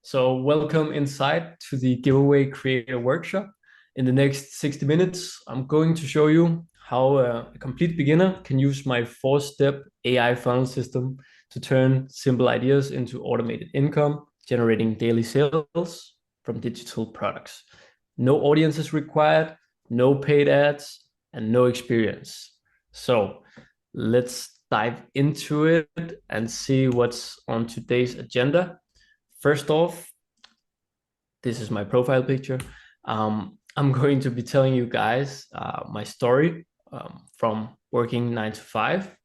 So welcome inside to the giveaway creator workshop. In the next 60 minutes, I'm going to show you how a complete beginner can use my four-step AI funnel system to turn simple ideas into automated income, generating daily sales from digital products. No audience is required, no paid ads, and no experience. So let's dive into it and see what's on today's agenda. First off, this is my profile picture. I'm going to be telling you guys my story from working 9 to 5.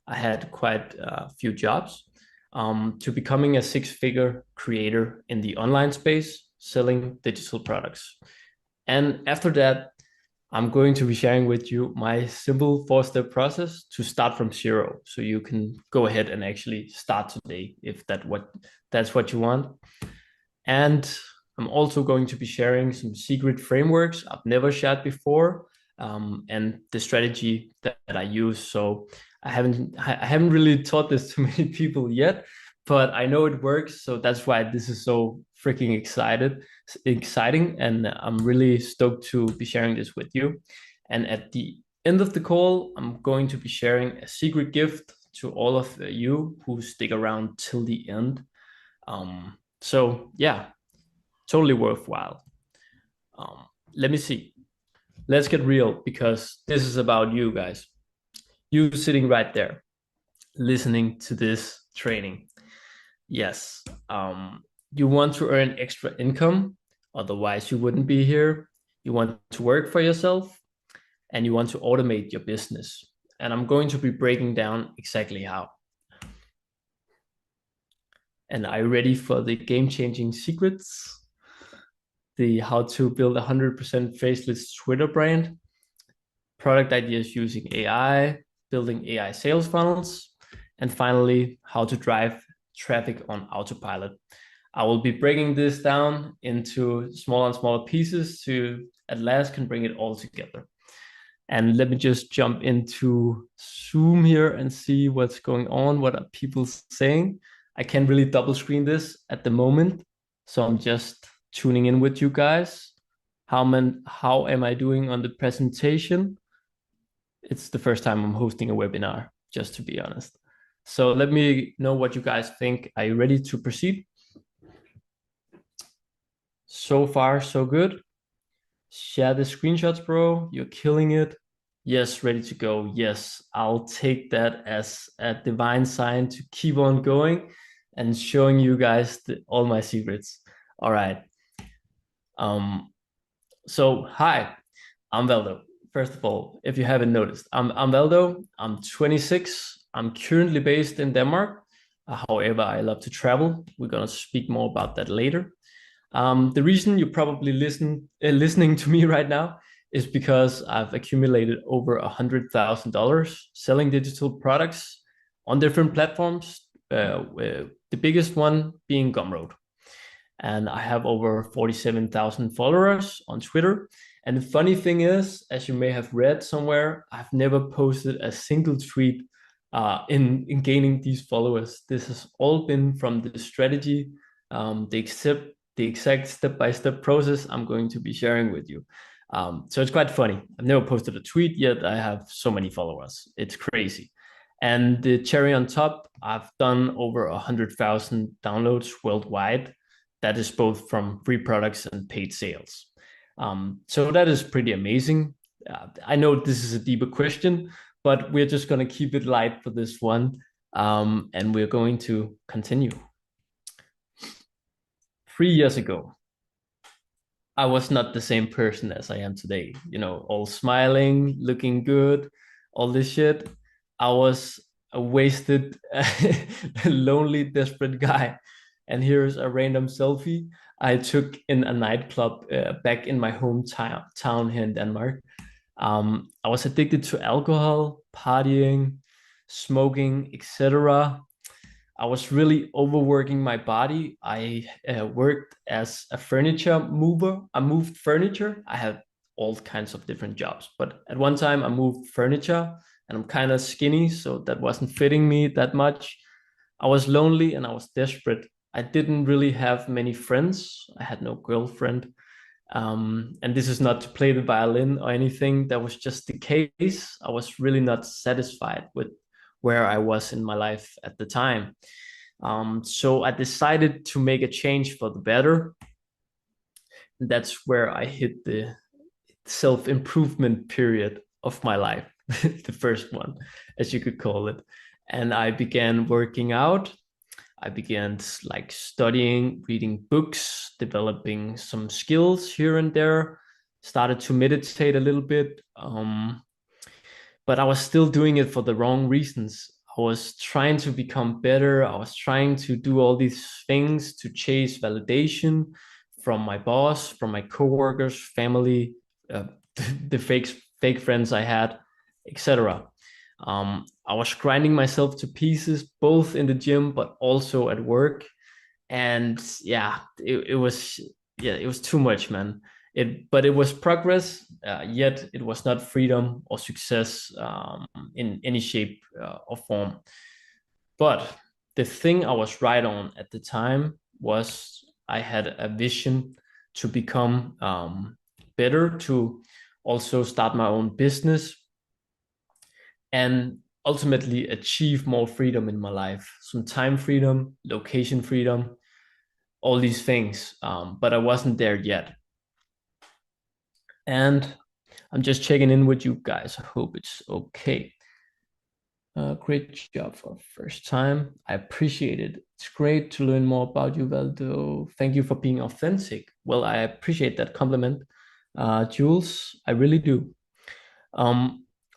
I had quite a few jobs to becoming a six-figure creator in the online space, selling digital products. And after that, I'm going to be sharing with you my simple four-step process to start from zero. So you can go ahead and actually start today if that's what you want. And I'm also going to be sharing some secret frameworks I've never shared before, and the strategy that I use. So I haven't really taught this to many people yet, but I know it works. So that's why this is so freaking exciting, and I'm really stoked to be sharing this with you. And at the end of the call, I'm going to be sharing a secret gift to all of you who stick around till the end. So yeah, totally worthwhile. Let me see. Let's get real because this is about you guys. You sitting right there, listening to this training. Yes. You want to earn extra income, otherwise you wouldn't be here. You want to work for yourself, and you want to automate your business. And I'm going to be breaking down exactly how. And are you ready for the game-changing secrets? The how to build a 100% faceless Twitter brand, product ideas using AI, building AI sales funnels, and finally, how to drive traffic on autopilot. I will be breaking this down into smaller and smaller pieces to at last can bring it all together. And let me just jump into Zoom here and see what's going on. What are people saying? I can't really double screen this at the moment. So I'm just tuning in with you guys. How am I doing on the presentation? It's the first time I'm hosting a webinar, just to be honest. So let me know what you guys think. Are you ready to proceed? So far, so good. Share the screenshots, bro. You're killing it. Yes, ready to go. Yes, I'll take that as a divine sign to keep on going and showing you guys all my secrets. All right. So hi, I'm Valdo. First of all, if you haven't noticed, I'm Valdo. I'm 26. I'm currently based in Denmark. However, I love to travel. We're gonna speak more about that later. The reason you're probably listening to me right now is because I've accumulated over $100,000 selling digital products on different platforms. The biggest one being Gumroad, and I have over 47,000 followers on Twitter. And the funny thing is, as you may have read somewhere, I've never posted a single tweet in gaining these followers. This has all been from the strategy, the exact step-by-step process I'm going to be sharing with you. So it's quite funny. I've never posted a tweet yet. I have so many followers. It's crazy. And the cherry on top, I've done over 100,000 downloads worldwide. That is both from free products and paid sales. So that is pretty amazing. I know this is a deeper question, but we're just going to keep it light for this one. And we're going to continue. 3 years ago, I was not the same person as I am today. You know, all smiling, looking good, all this shit. I was a wasted, lonely, desperate guy. And here's a random selfie I took in a nightclub back in my hometown here in Denmark. I was addicted to alcohol, partying, smoking, etc. I was really overworking my body. I worked as a furniture mover. I moved furniture. I had all kinds of different jobs, but at one time I moved furniture, and I'm kind of skinny, so that wasn't fitting me that much. I was lonely and I was desperate. I didn't really have many friends. I had no girlfriend. And this is not to play the violin or anything. That was just the case. I was really not satisfied with where I was in my life at the time. So I decided to make a change for the better. That's where I hit the self-improvement period of my life, the first one, as you could call it. And I began working out. I began like studying, reading books, developing some skills here and there, started to meditate a little bit. But I was still doing it for the wrong reasons. I was trying to become better. I was trying to do all these things to chase validation from my boss, from my coworkers, family, uh, the fake friends I had, etc. I was grinding myself to pieces, both in the gym but also at work. And yeah, it was too much, man. But it was progress, yet it was not freedom or success in any shape or form. But the thing I was right on at the time was I had a vision to become better, to also start my own business, and ultimately achieve more freedom in my life, some time freedom, location freedom, all these things. But I wasn't there yet. And I'm just checking in with you guys. I hope it's okay. Great job for first time. I appreciate it. It's great to learn more about you, Valdo. Thank you for being authentic. Well, I appreciate that compliment, Jules. I really do.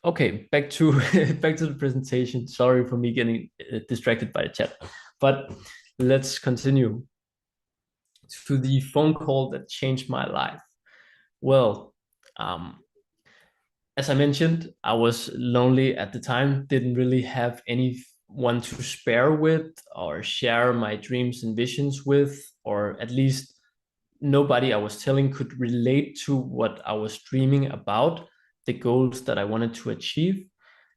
Okay, back to back to the presentation. Sorry for me getting distracted by the chat, but let's continue to the phone call that changed my life. Well, um, as I mentioned, I was lonely at the time, didn't really have anyone to spare with or share my dreams and visions with, or at least nobody I was telling could relate to what I was dreaming about, the goals that I wanted to achieve.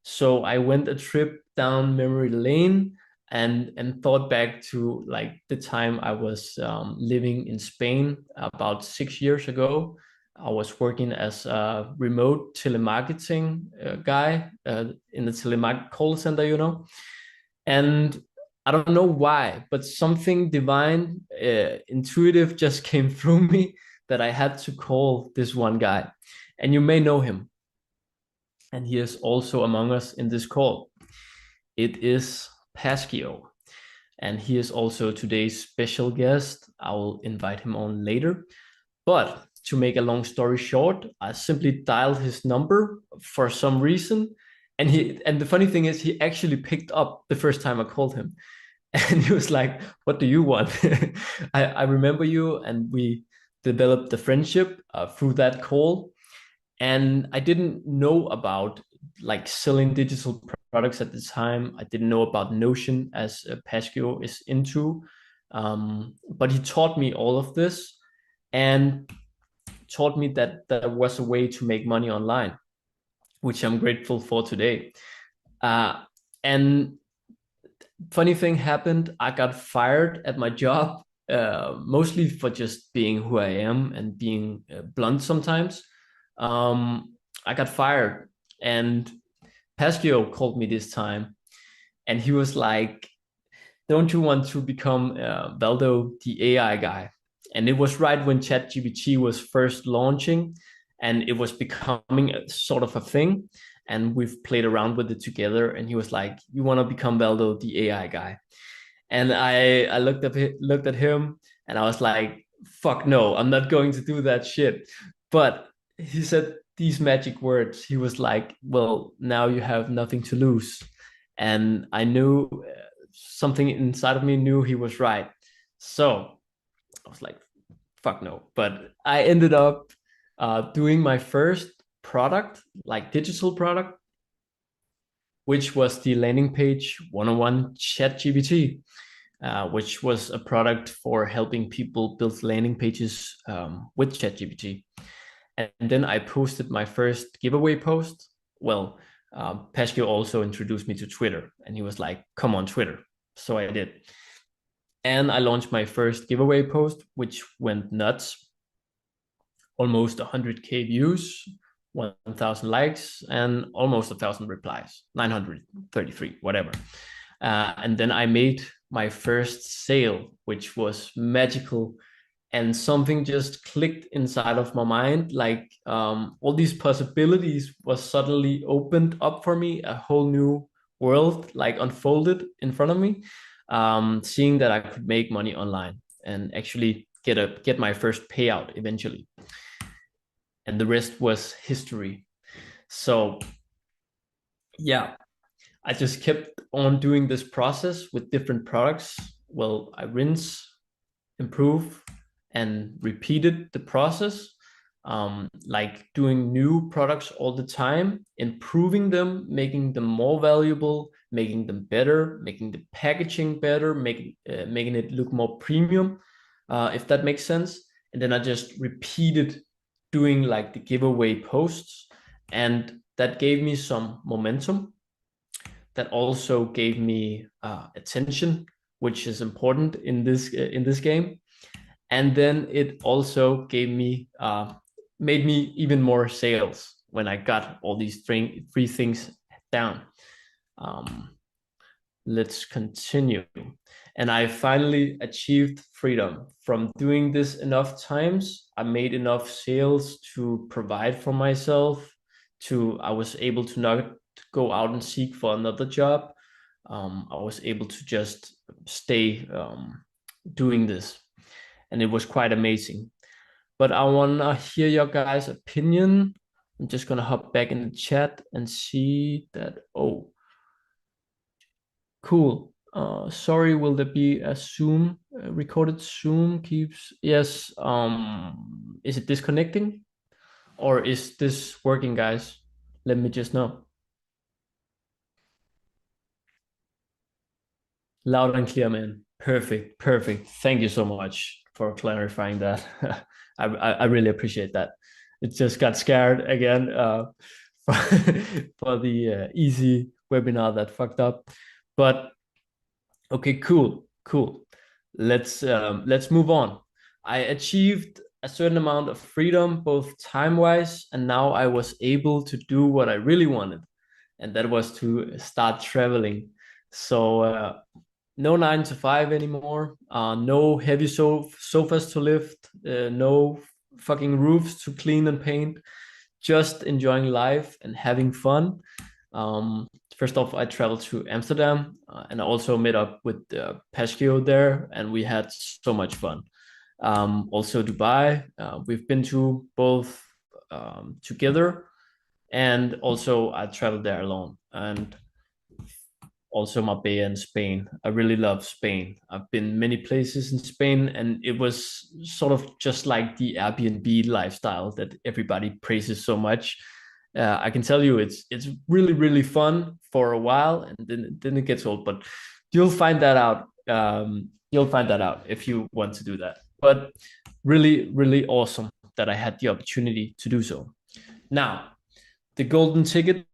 So I went a trip down memory lane and thought back to like the time I was living in Spain about 6 years ago. I was working as a remote telemarketing guy in the telemarketing call center, and I don't know why, but something divine, intuitive just came through me that I had to call this one guy. And you may know him. And he is also among us in this call. It is Pasquio. And he is also today's special guest. I will invite him on later. But to make a long story short, I simply dialed his number for some reason. And the funny thing is he actually picked up the first time I called him. And he was like, "What do you want?" I remember you, and we developed the friendship through that call. And I didn't know about like selling digital products at the time. I didn't know about Notion, as Pasquio is into. But he taught me all of this and taught me that there was a way to make money online, which I'm grateful for today. And funny thing happened. I got fired at my job, mostly for just being who I am and being blunt sometimes. I got fired, and Pasquio called me this time, and he was like, "Don't you want to become Valdo, the AI guy?" And it was right when ChatGPT was first launching, and it was becoming a sort of a thing. And we've played around with it together. And he was like, "You want to become Valdo, the AI guy?" And I looked at him, and I was like, "Fuck no, I'm not going to do that shit." But he said these magic words. He was like, "Well, now you have nothing to lose." And I knew something inside of me knew he was right. So I was like, "Fuck no." But I ended up doing my first product, like digital product, which was the landing page 101 ChatGPT, which was a product for helping people build landing pages with ChatGPT. And then I posted my first giveaway post. Well, Pascal also introduced me to Twitter, and he was like, "Come on Twitter." So I did. And I launched my first giveaway post, which went nuts. Almost 100K views, 1,000 likes, and almost 1,000 replies, 933, whatever. And then I made my first sale, which was magical. And something just clicked inside of my mind. Like all these possibilities was suddenly opened up for me, a whole new world like unfolded in front of me. Seeing that I could make money online and actually get my first payout eventually. And the rest was history. So yeah, I just kept on doing this process with different products. Well, I rinse, improve, and repeated the process, like doing new products all the time, improving them, making them more valuable, making them better, making the packaging better, making it look more premium, if that makes sense. And then I just repeated doing like the giveaway posts, and that gave me some momentum. That also gave me attention, which is important in this game. And then it also gave me made me even more sales when I got all these three things down. Um, let's continue. And I finally achieved freedom from doing this enough times. I made enough sales to provide for myself. I was able to not go out and seek for another job. I was able to just stay doing this, and it was quite amazing. But I want to hear your guys' opinion. I'm just going to hop back in the chat and see that. Oh, cool. Sorry, will there be a Zoom, recorded Zoom keeps? Yes. Is it disconnecting or is this working, guys? Let me just know. Loud and clear, man. Perfect, perfect. Thank you so much for clarifying that. I really appreciate that. It just got scared again for, for the easy webinar that fucked up. But okay, cool, cool. Let's move on. I achieved a certain amount of freedom, both time-wise, and now I was able to do what I really wanted, and that was to start traveling. So no 9 to 5 anymore. No heavy sofas to lift. No fucking roofs to clean and paint. Just enjoying life and having fun. First off, I traveled to Amsterdam and I also met up with Pashkio there, and we had so much fun. Also Dubai, we've been to both together, and also I traveled there alone. And also Marbella in Spain. I really love Spain. I've been many places in Spain, and it was sort of just like the Airbnb lifestyle that everybody praises so much. I can tell you, it's really fun for a while, and then it gets old. But you'll find that out. You'll find that out if you want to do that. But really awesome that I had the opportunity to do so. Now, the golden ticket,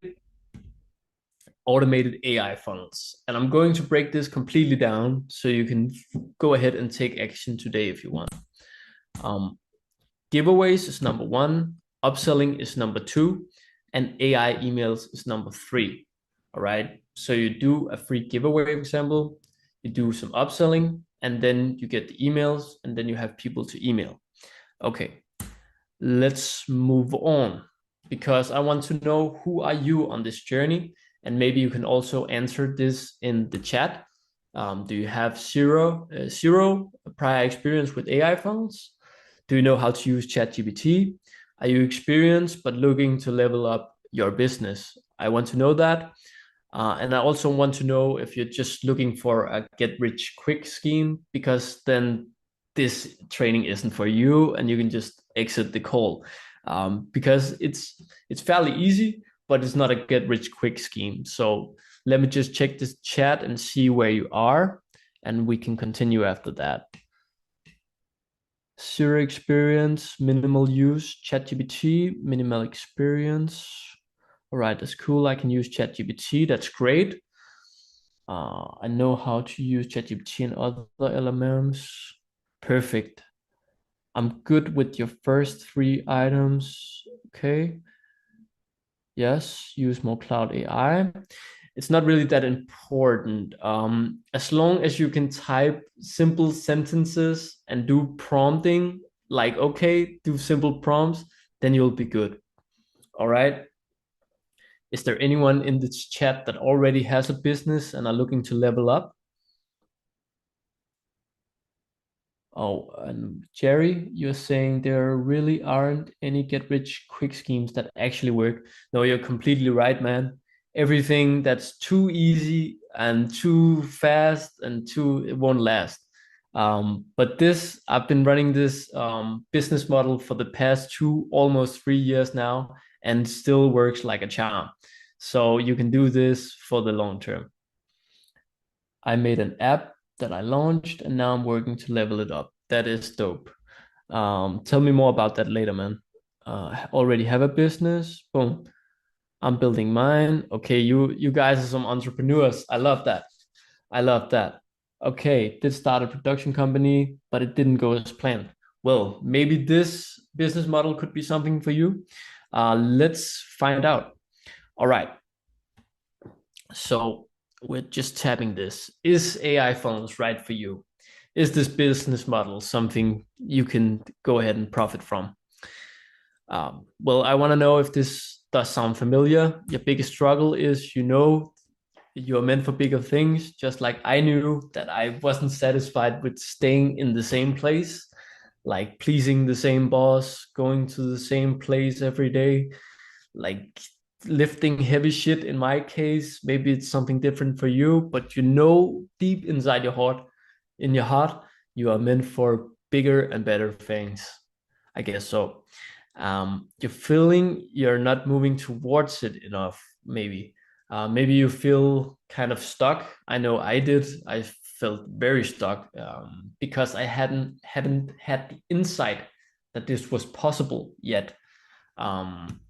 automated AI funnels. And I'm going to break this completely down so you can go ahead and take action today if you want. Giveaways is number one, upselling is number two, and AI emails is number three. All right. So you do a free giveaway, for example, you do some upselling, and then you get the emails, and then you have people to email. Okay, let's move on, because I want to know, who are you on this journey? And maybe you can also answer this in the chat. Do you have zero prior experience with AI funnels? Do you know how to use ChatGPT? Are you experienced but looking to level up your business? I want to know that. And I also want to know if you're just looking for a get rich quick scheme, because then this training isn't for you and you can just exit the call, because it's fairly easy, but it's not a get rich quick scheme. So let me just check this chat and see where you are, and we can continue after that. Zero experience, minimal use, ChatGPT, minimal experience. All right, that's cool. I can use ChatGPT. That's great. I know how to use ChatGPT and other LMMs. Perfect. I'm good with your first three items. Okay. Yes, use more cloud AI. It's not really that important. As long as you can type simple sentences and do prompting, like, okay, do simple prompts, then you'll be good. All right. Is there anyone in this chat that already has a business and are looking to level up? Oh, and Jerry, you're saying there really aren't any get rich quick schemes that actually work. No, you're completely right, man. Everything that's too easy and too fast and too, it won't last. But this, I've been running this business model for the past almost 3 years now, and still works like a charm. So you can do this for the long term. I made an app that I launched, and now I'm working to level it up. That is dope. Tell me more about that later, man. Already have a business. Boom. I'm building mine. Okay, you guys are some entrepreneurs. I love that. I love that. Okay, did start a production company, but it didn't go as planned. Well, maybe this business model could be something for you. Let's find out. All right. So we're just tapping this. Is AI funnels right for you? Is this business model something you can go ahead and profit from? Well, I want to know if this does sound familiar. Your biggest struggle is you're meant for bigger things, just like I knew that I wasn't satisfied with staying in the same place, like pleasing the same boss, going to the same place every day, like lifting heavy shit in my case. Maybe it's something different for you, but deep inside your heart, you are meant for bigger and better things. I guess so. You're feeling you're not moving towards it enough, maybe. Maybe you feel kind of stuck. I know I did. I felt very stuck because I hadn't had the insight that this was possible yet. Um,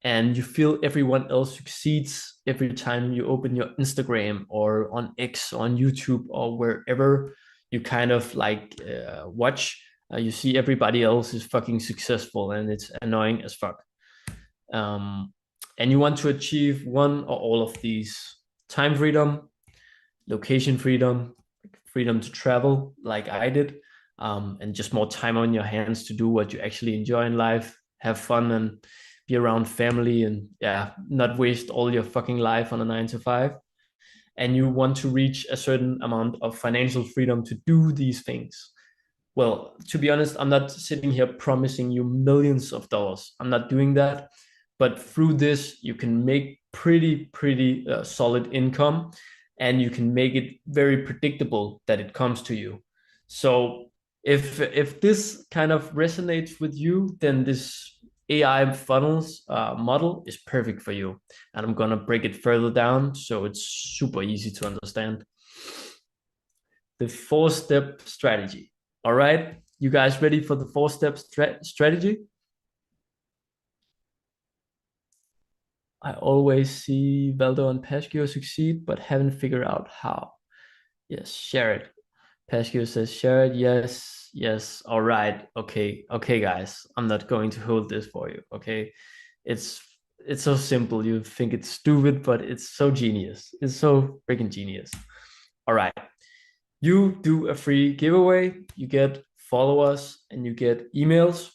and you feel everyone else succeeds every time you open your Instagram or on X, on YouTube, or wherever you kind of like watch. You see everybody else is fucking successful, and it's annoying as fuck. Um, and you want to achieve one or all of these: time freedom, location freedom, freedom to travel, like I did, and just more time on your hands to do what you actually enjoy in life, have fun, and be around family, and yeah, not waste all your fucking life on a 9 to 5. And you want to reach a certain amount of financial freedom to do these things. Well, to be honest, I'm not sitting here promising you millions of dollars. I'm not doing that. But through this, you can make pretty solid income, and you can make it very predictable that it comes to you. So if this kind of resonates with you, then this AI funnels model is perfect for you. And I'm gonna break it further down so it's super easy to understand. The 4-step strategy. All right, you guys ready for the 4-step strategy? I always see Valdo and Pascio succeed, but haven't figured out how. Yes, share it. Pascio says share it. Yes, yes. All right. Okay, okay, guys. I'm not going to hold this for you. Okay, it's it's so simple. You think it's stupid, but it's so genius. It's so freaking genius. All right. You do a free giveaway. You get followers and you get emails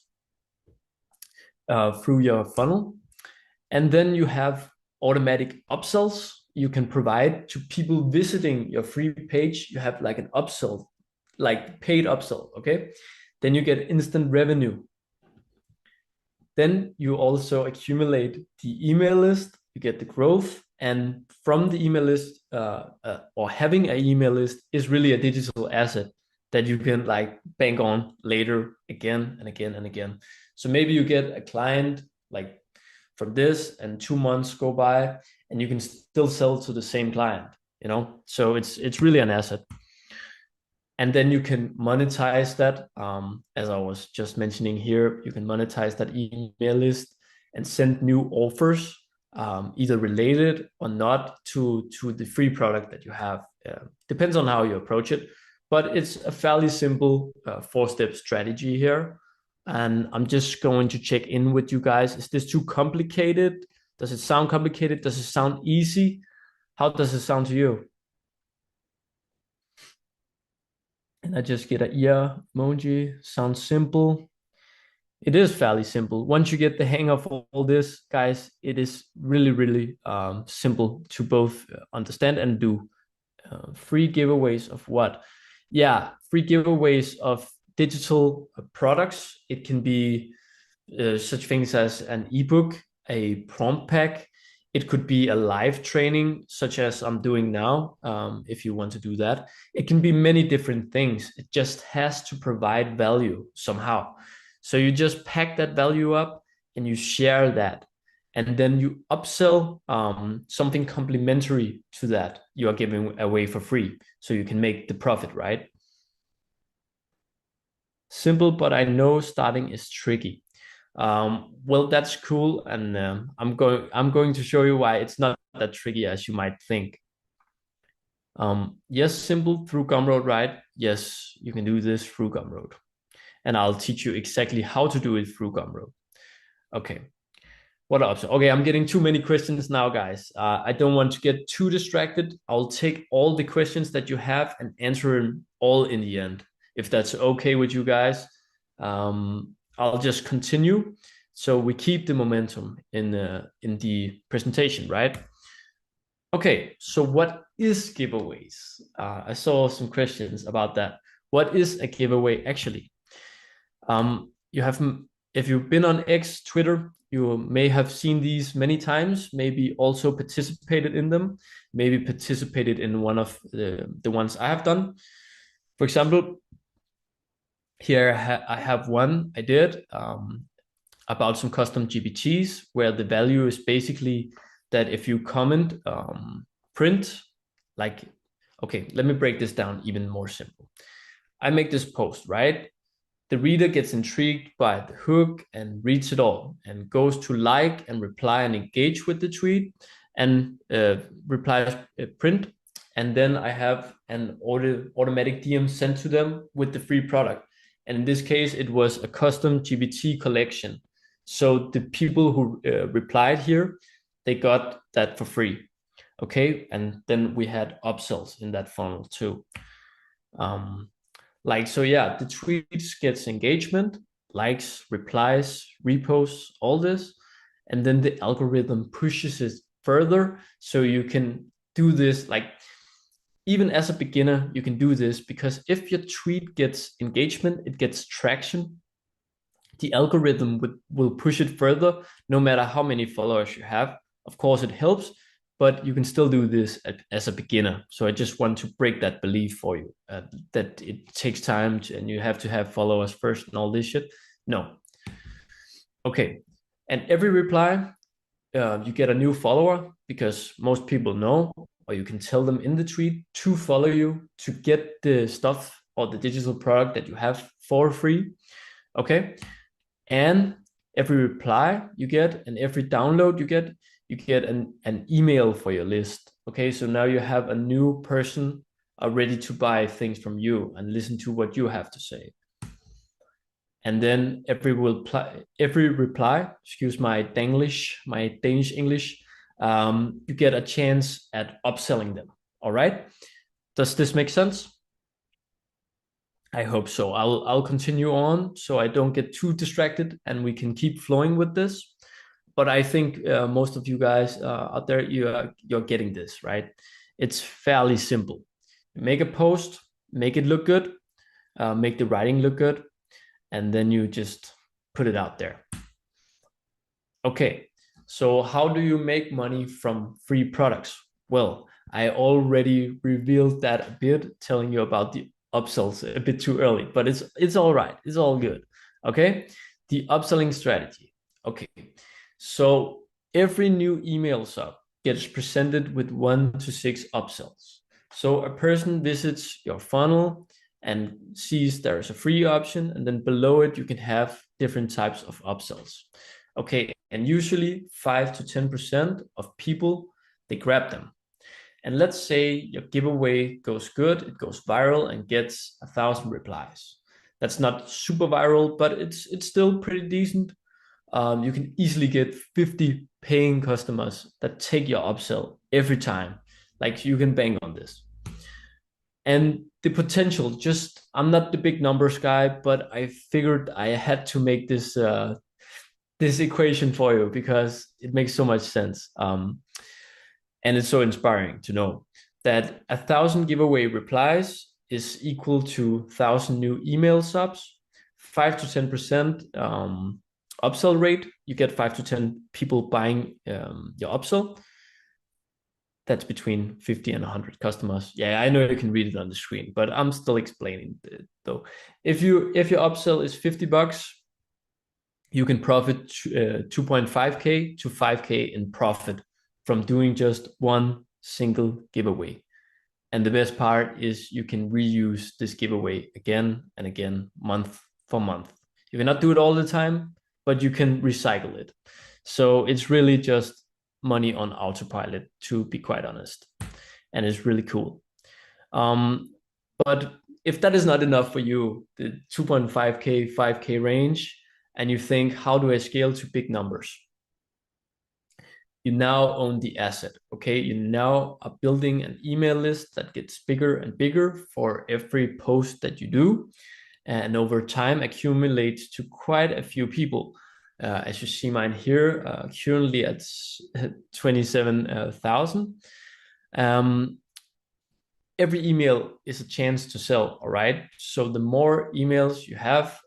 through your funnel. And then you have automatic upsells you can provide to people visiting your free page. You have like an upsell, like paid upsell. Okay. Then you get instant revenue. Then you also accumulate the email list, you get the growth. And from the email list, or having an email list is really a digital asset that you can like bank on later again and again and again. So maybe you get a client like from this, and 2 months go by, and you can still sell to the same client. So it's really an asset. And then you can monetize that, as I was just mentioning here. You can monetize that email list and send new offers either related or not to the free product that you have. Depends on how you approach it, but it's a fairly simple 4-step strategy here. And I'm just going to check in with you guys. Is this too complicated? Does it sound complicated? Does it sound easy? How does it sound to you? And I just get a ear emoji. Sounds simple. It is fairly simple. Once you get the hang of all this, guys, it is really, really simple to both understand and do. Free giveaways of what? Yeah, free giveaways of digital products. It can be such things as an ebook, a prompt pack. It could be a live training, such as I'm doing now, if you want to do that. It can be many different things. It just has to provide value somehow. So you just pack that value up and you share that. And then you upsell something complementary to that you are giving away for free. So you can make the profit, right? Simple, but I know starting is tricky. Well, that's cool, and I'm going to show you why it's not that tricky as you might think. Yes, simple through Gumroad, right? Yes, you can do this through Gumroad, and I'll teach you exactly how to do it through Gumroad. Okay, what else? Okay, I'm getting too many questions now, guys. I don't want to get too distracted. I'll take all the questions that you have and answer them all in the end, if that's okay with you guys. I'll just continue so we keep the momentum in the presentation, right? Okay, so what is giveaways? I saw some questions about that. What is a giveaway actually? You have, if you've been on X, Twitter, you may have seen these many times, maybe also participated in them, maybe participated in one of the ones I have done. For example, here I have one I did about some custom GPTs where the value is basically that if you comment print, like, okay, let me break this down even more simple. I make this post, right? The reader gets intrigued by the hook and reads it all and goes to like and reply and engage with the tweet and replies print. And then I have an automatic DM sent to them with the free product. And in this case, it was a custom GPT collection. So the people who replied here, they got that for free. Okay. And then we had upsells in that funnel too. So yeah, the tweets gets engagement, likes, replies, reposts, all this. And then the algorithm pushes it further. So you can do this, like, even as a beginner, you can do this because if your tweet gets engagement, it gets traction, the algorithm will push it further no matter how many followers you have. Of course, it helps, but you can still do this as a beginner. So I just want to break that belief for you that it takes time and you have to have followers first and all this shit. No. Okay. And every reply, you get a new follower because most people know, or you can tell them in the tweet to follow you to get the stuff or the digital product that you have for free. Okay. And every reply you get and every download you get an email for your list. Okay, so now you have a new person ready to buy things from you and listen to what you have to say. And then every reply, excuse my Danish English, you get a chance at upselling them. All right, does this make sense? I hope so. I'll continue on so I don't get too distracted and we can keep flowing with this. But I think most of you guys out there, you're getting this, right? It's fairly simple. Make a post, make it look good, make the writing look good, and then you just put it out there. Okay, so how do you make money from free products? Well, I already revealed that a bit, telling you about the upsells a bit too early, but it's all right. It's all good. Okay, the upselling strategy. Okay, so every new email sub gets presented with 1 to 6 upsells. So a person visits your funnel and sees there's a free option, and then below it you can have different types of upsells. Okay, and usually 5 to 10% of people, they grab them. And let's say your giveaway goes good, it goes viral and gets 1,000 replies. That's not super viral, but it's still pretty decent. You can easily get 50 paying customers that take your upsell every time. Like you can bang on this. And the potential, just I'm not the big numbers guy, but I figured I had to make this equation for you because it makes so much sense. And it's so inspiring to know that 1,000 giveaway replies is equal to 1,000 new email subs, 5 to 10% upsell rate. You get 5 to 10 people buying your upsell. That's between 50 and 100 customers. Yeah, I know you can read it on the screen, but I'm still explaining it though. If your upsell is $50, you can profit 2.5K to 5K in profit from doing just one single giveaway. And the best part is you can reuse this giveaway again and again, month for month. You cannot do it all the time, but you can recycle it. So it's really just money on autopilot, to be quite honest. And it's really cool. But if that is not enough for you, the 2.5K, 5K range, and you think, how do I scale to big numbers? You now own the asset, okay? You now are building an email list that gets bigger and bigger for every post that you do, and over time accumulates to quite a few people. As you see mine here, currently at 27,000. Every email is a chance to sell, all right? So the more emails you have,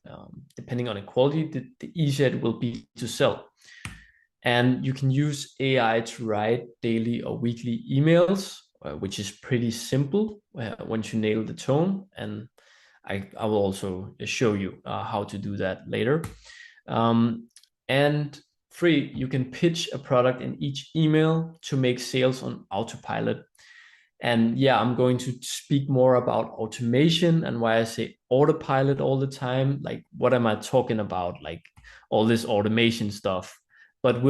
depending on the quality, the easier it will be to sell. And you can use AI to write daily or weekly emails, which is pretty simple once you nail the tone. And I will also show you how to do that later. And free, you can pitch a product in each email to make sales on autopilot. And yeah, I'm going to speak more about automation and why I say autopilot all the time. Like, what am I talking about? Like all this automation stuff. But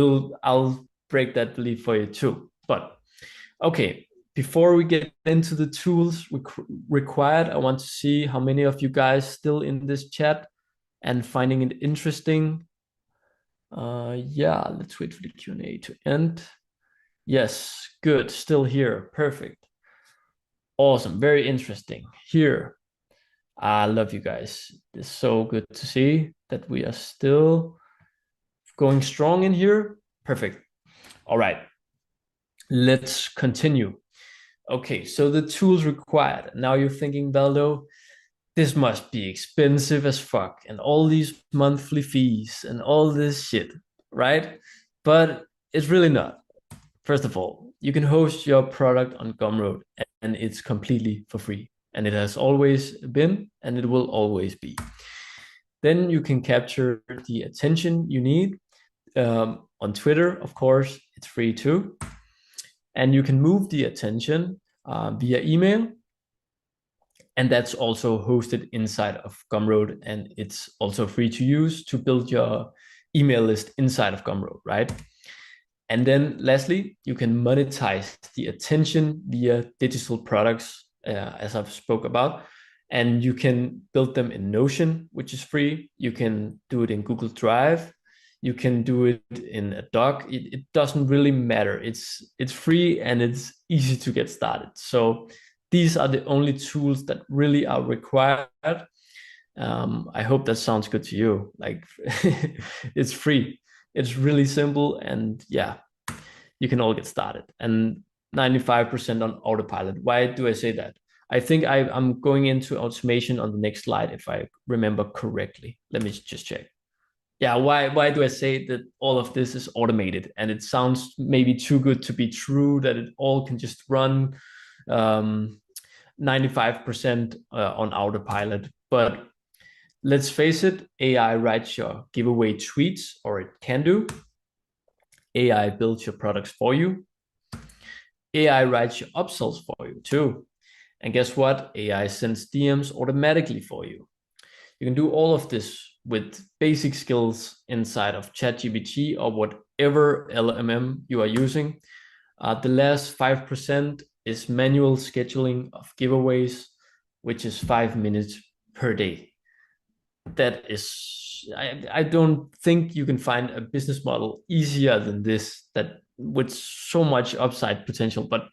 I'll break that belief for you too. But okay, before we get into the tools required, I want to see how many of you guys still in this chat and finding it interesting. Yeah, let's wait for the Q&A to end. Yes, good, still here, perfect. Awesome, very interesting. Here, I love you guys. It's so good to see that we are still going strong in here. Perfect. All right, let's continue. Okay, so the tools required. Now you're thinking, Valdo, this must be expensive as fuck, and all these monthly fees and all this shit, right? But it's really not. First of all, you can host your product on Gumroad and it's completely for free. And it has always been and it will always be. Then you can capture the attention you need. On Twitter, of course, it's free too. And you can move the attention via email. And that's also hosted inside of Gumroad. And it's also free to use to build your email list inside of Gumroad, right? And then lastly, you can monetize the attention via digital products, as I've spoke about. And you can build them in Notion, which is free. You can do it in Google Drive. You can do it in a doc. It doesn't really matter. It's free and it's easy to get started. So these are the only tools that really are required. I hope that sounds good to you. Like it's free. It's really simple, and yeah, you can all get started. And 95% on autopilot. Why do I say that? I think I'm going into automation on the next slide, if I remember correctly. Let me just check. Yeah, why do I say that all of this is automated? And it sounds maybe too good to be true that it all can just run 95% on autopilot. But let's face it, AI writes your giveaway tweets, or it can do. AI builds your products for you. AI writes your upsells for you too. And guess what? AI sends DMs automatically for you. You can do all of this with basic skills inside of ChatGPT or whatever LMM you are using. The last 5% is manual scheduling of giveaways, which is 5 minutes per day. That is, I don't think you can find a business model easier than this, that with so much upside potential. But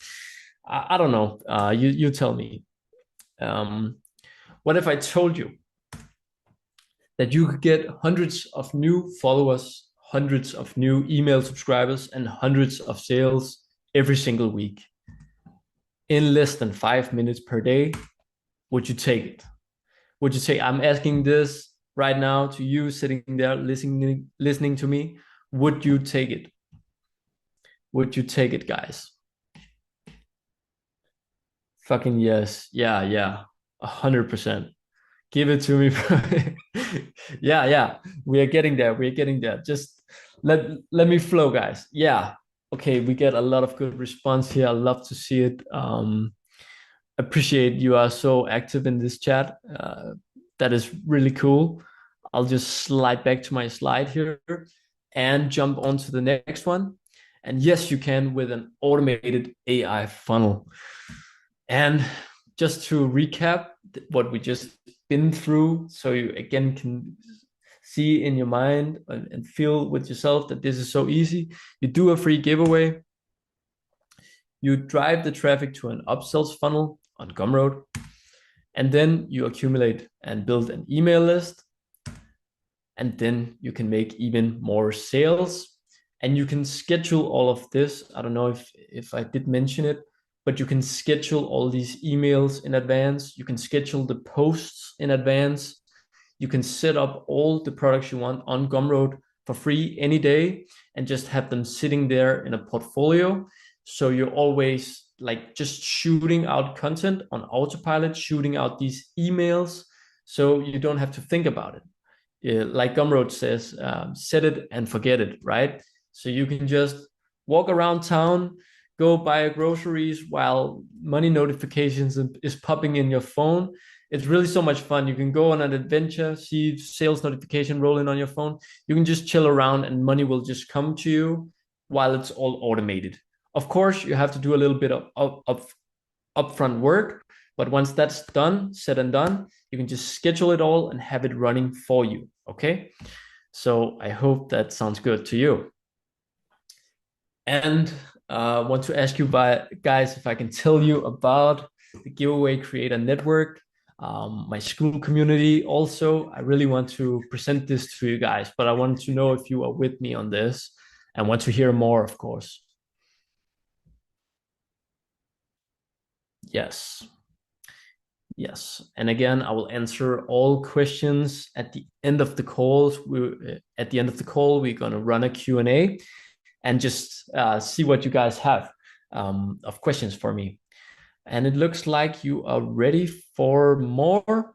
I don't know. You tell me. What if I told you that you could get hundreds of new followers, hundreds of new email subscribers, and hundreds of sales every single week in less than 5 minutes per day? Would you take it? Would you say, I'm asking this right now to you sitting there listening to me? Would you take it? Would you take it, guys? Fucking yes. Yeah. 100%. Give it to me. Yeah. We are getting there. We're getting there. Just let me flow, guys. Yeah. Okay, we get a lot of good response here. I love to see it. Appreciate you are so active in this chat. That is really cool. I'll just slide back to my slide here and jump on to the next one. And yes, you can with an automated AI funnel. And just to recap what we just been through, so you again can see in your mind and feel with yourself that this is so easy. You do a free giveaway. You drive the traffic to an upsells funnel on Gumroad, and then you accumulate and build an email list, and then you can make even more sales, and you can schedule all of this. I don't know if I did mention it, but you can schedule all these emails in advance. You can schedule the posts in advance. You can set up all the products you want on Gumroad for free any day and just have them sitting there in a portfolio. So you're always like just shooting out content on autopilot, shooting out these emails. So you don't have to think about it. Like Gumroad says, set it and forget it, right? So you can just walk around town, go buy groceries while money notifications is popping in your phone. It's really so much fun. You can go on an adventure, see sales notification rolling on your phone. You can just chill around and money will just come to you while it's all automated. Of course, you have to do a little bit of upfront work, but once that's done, said and done, you can just schedule it all and have it running for you. Okay. So I hope that sounds good to you. And want to ask you, guys, if I can tell you about the Giveaway Creator Network, my school community. Also, I really want to present this to you guys, but I want to know if you are with me on this and want to hear more, of course. Yes. And again, I will answer all questions at the end of the calls. At the end of the call, we're going to run a Q&A and just see what you guys have of questions for me. And it looks like you are ready for more.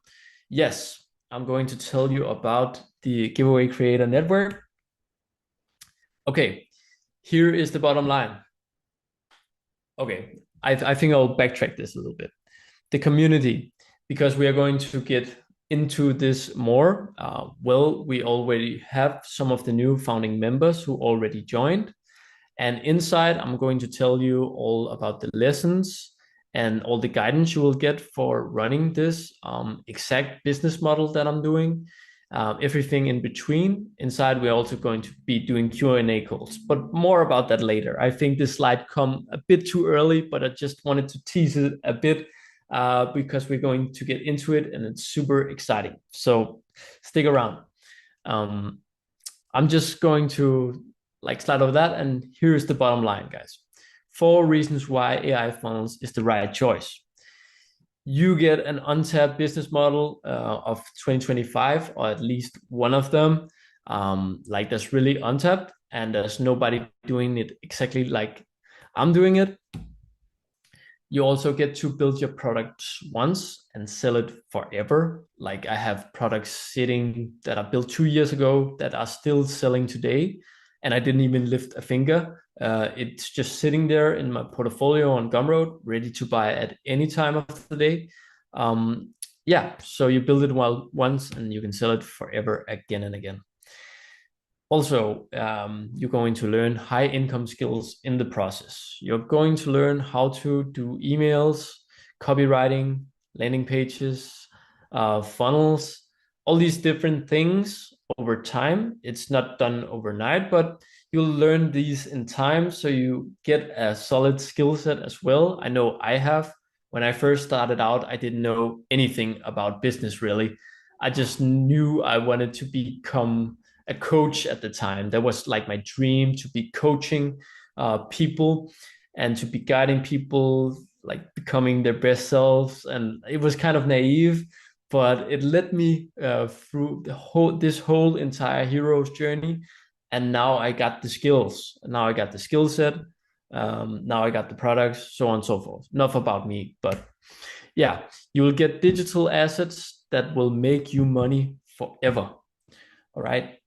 Yes, I'm going to tell you about the Giveaway Creator Network. Okay, here is the bottom line. Okay, I think I'll backtrack this a little bit. The community, because we are going to get into this more. Well, we already have some of the new founding members who already joined. And inside, I'm going to tell you all about the lessons and all the guidance you will get for running this exact business model that I'm doing. Everything in between. Inside, we're also going to be doing Q&A calls, but more about that later. I think this slide come a bit too early, but I just wanted to tease it a bit because we're going to get into it and it's super exciting. So stick around. I'm just going to slide over that. And here's the bottom line, guys. 4 reasons why AI funnels is the right choice. You get an untapped business model of 2025, or at least one of them, that's really untapped, and there's nobody doing it exactly like I'm doing it. You also get to build your products once and sell it forever. Like I have products sitting that I built 2 years ago that are still selling today, and I didn't even lift a finger. It's just sitting there in my portfolio on Gumroad, ready to buy at any time of the day. yeah, so you build it once and you can sell it forever again and again. Also, you're going to learn high income skills in the process. You're going to learn how to do emails, copywriting, landing pages, funnels, all these different things over time. It's not done overnight, but you'll learn these in time so you get a solid skill set as well. I know I have. When I first started out, I didn't know anything about business really. I just knew I wanted to become a coach at the time. That was like my dream, to be coaching people and to be guiding people, like becoming their best selves. And it was kind of naive, but it led me through this whole entire hero's journey. And now I got the skills. Now I got the skill set. Now I got the products, so on and so forth. Enough about me, but yeah, you will get digital assets that will make you money forever. All right.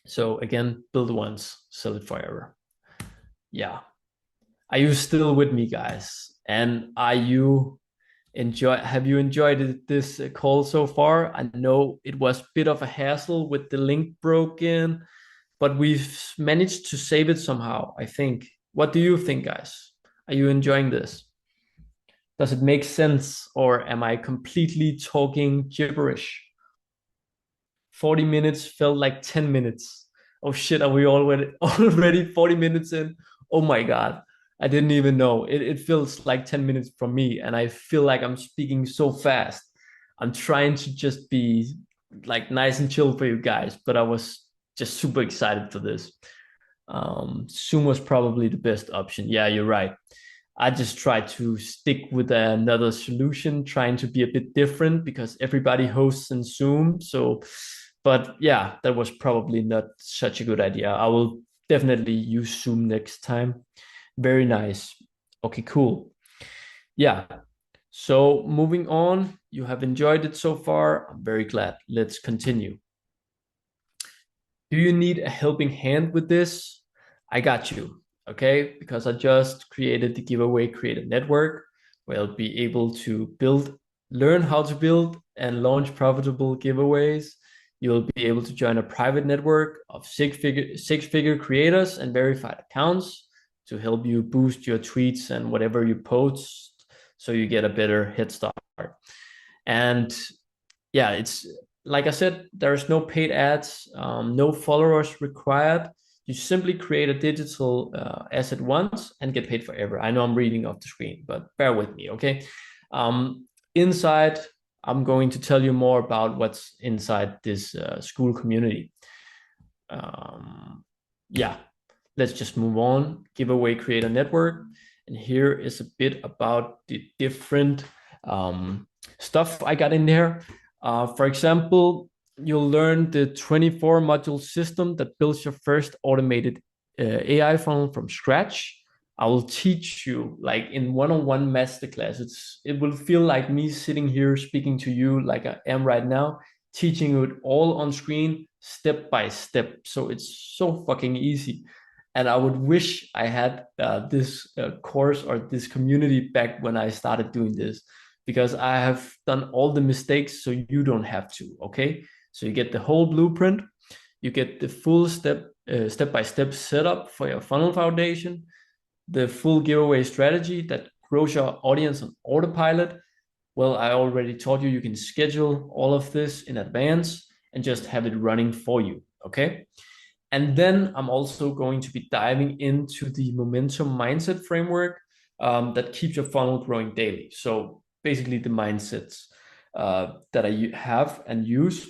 So again, build once, sell it forever. Yeah. Are you still with me, guys? And have you enjoyed this call so far? I know it was a bit of a hassle with the link broken, but we've managed to save it somehow, I think. What do you think, guys? Are you enjoying this? Does it make sense, or am I completely talking gibberish? 40 minutes felt like 10 minutes. Oh shit, are we already 40 minutes in? Oh my God. I didn't even know. It feels like 10 minutes from me, and I feel like I'm speaking so fast. I'm trying to just be like nice and chill for you guys, but I was just super excited for this. Zoom was probably the best option. Yeah, you're right. I just try to stick with another solution, trying to be a bit different because everybody hosts in Zoom. So, but yeah, that was probably not such a good idea. I will definitely use Zoom next time. Very nice. Okay, cool. Yeah. So moving on, you have enjoyed it so far. I'm very glad. Let's continue. Do you need a helping hand with this? I got you, okay? Because I just created the giveaway creator network where I'll be able to learn how to build and launch profitable giveaways. You'll be able to join a private network of six-figure creators and verified accounts to help you boost your tweets and whatever you post so you get a better head start. And yeah, it's like I said, there's no paid ads, no followers required. You simply create a digital asset once and get paid forever. I know I'm reading off the screen, but bear with me, okay? Inside, I'm going to tell you more about what's inside this school community. Yeah, let's just move on. Giveaway creator network. And here is a bit about the different stuff I got in there. For example, you'll learn the 24 module system that builds your first automated AI funnel from scratch. I will teach you like in one-on-one masterclass. It will feel like me sitting here speaking to you like I am right now, teaching it all on screen, step by step. So it's so fucking easy. And I would wish I had this course or this community back when I started doing this, because I have done all the mistakes so you don't have to, okay? So you get the whole blueprint, you get the full step-by-step setup for your funnel foundation, the full giveaway strategy that grows your audience on autopilot. Well, I already told you you can schedule all of this in advance and just have it running for you, okay? And then I'm also going to be diving into the momentum mindset framework that keeps your funnel growing daily. So basically the mindsets that I have and use,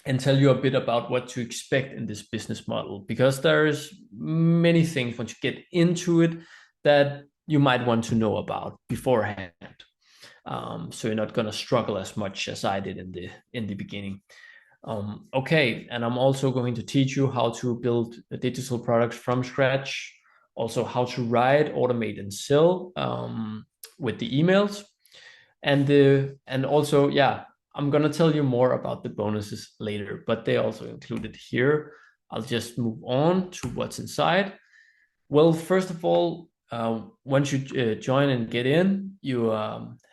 and tell you a bit about what to expect in this business model, because there's many things once you get into it that you might want to know about beforehand. So you're not going to struggle as much as I did in the beginning. Okay, and I'm also going to teach you how to build digital products from scratch, also how to write, automate, and sell with the emails, and also, yeah, I'm gonna tell you more about the bonuses later, but they also included here. I'll just move on to what's inside. Well, first of all, once you join and get in, you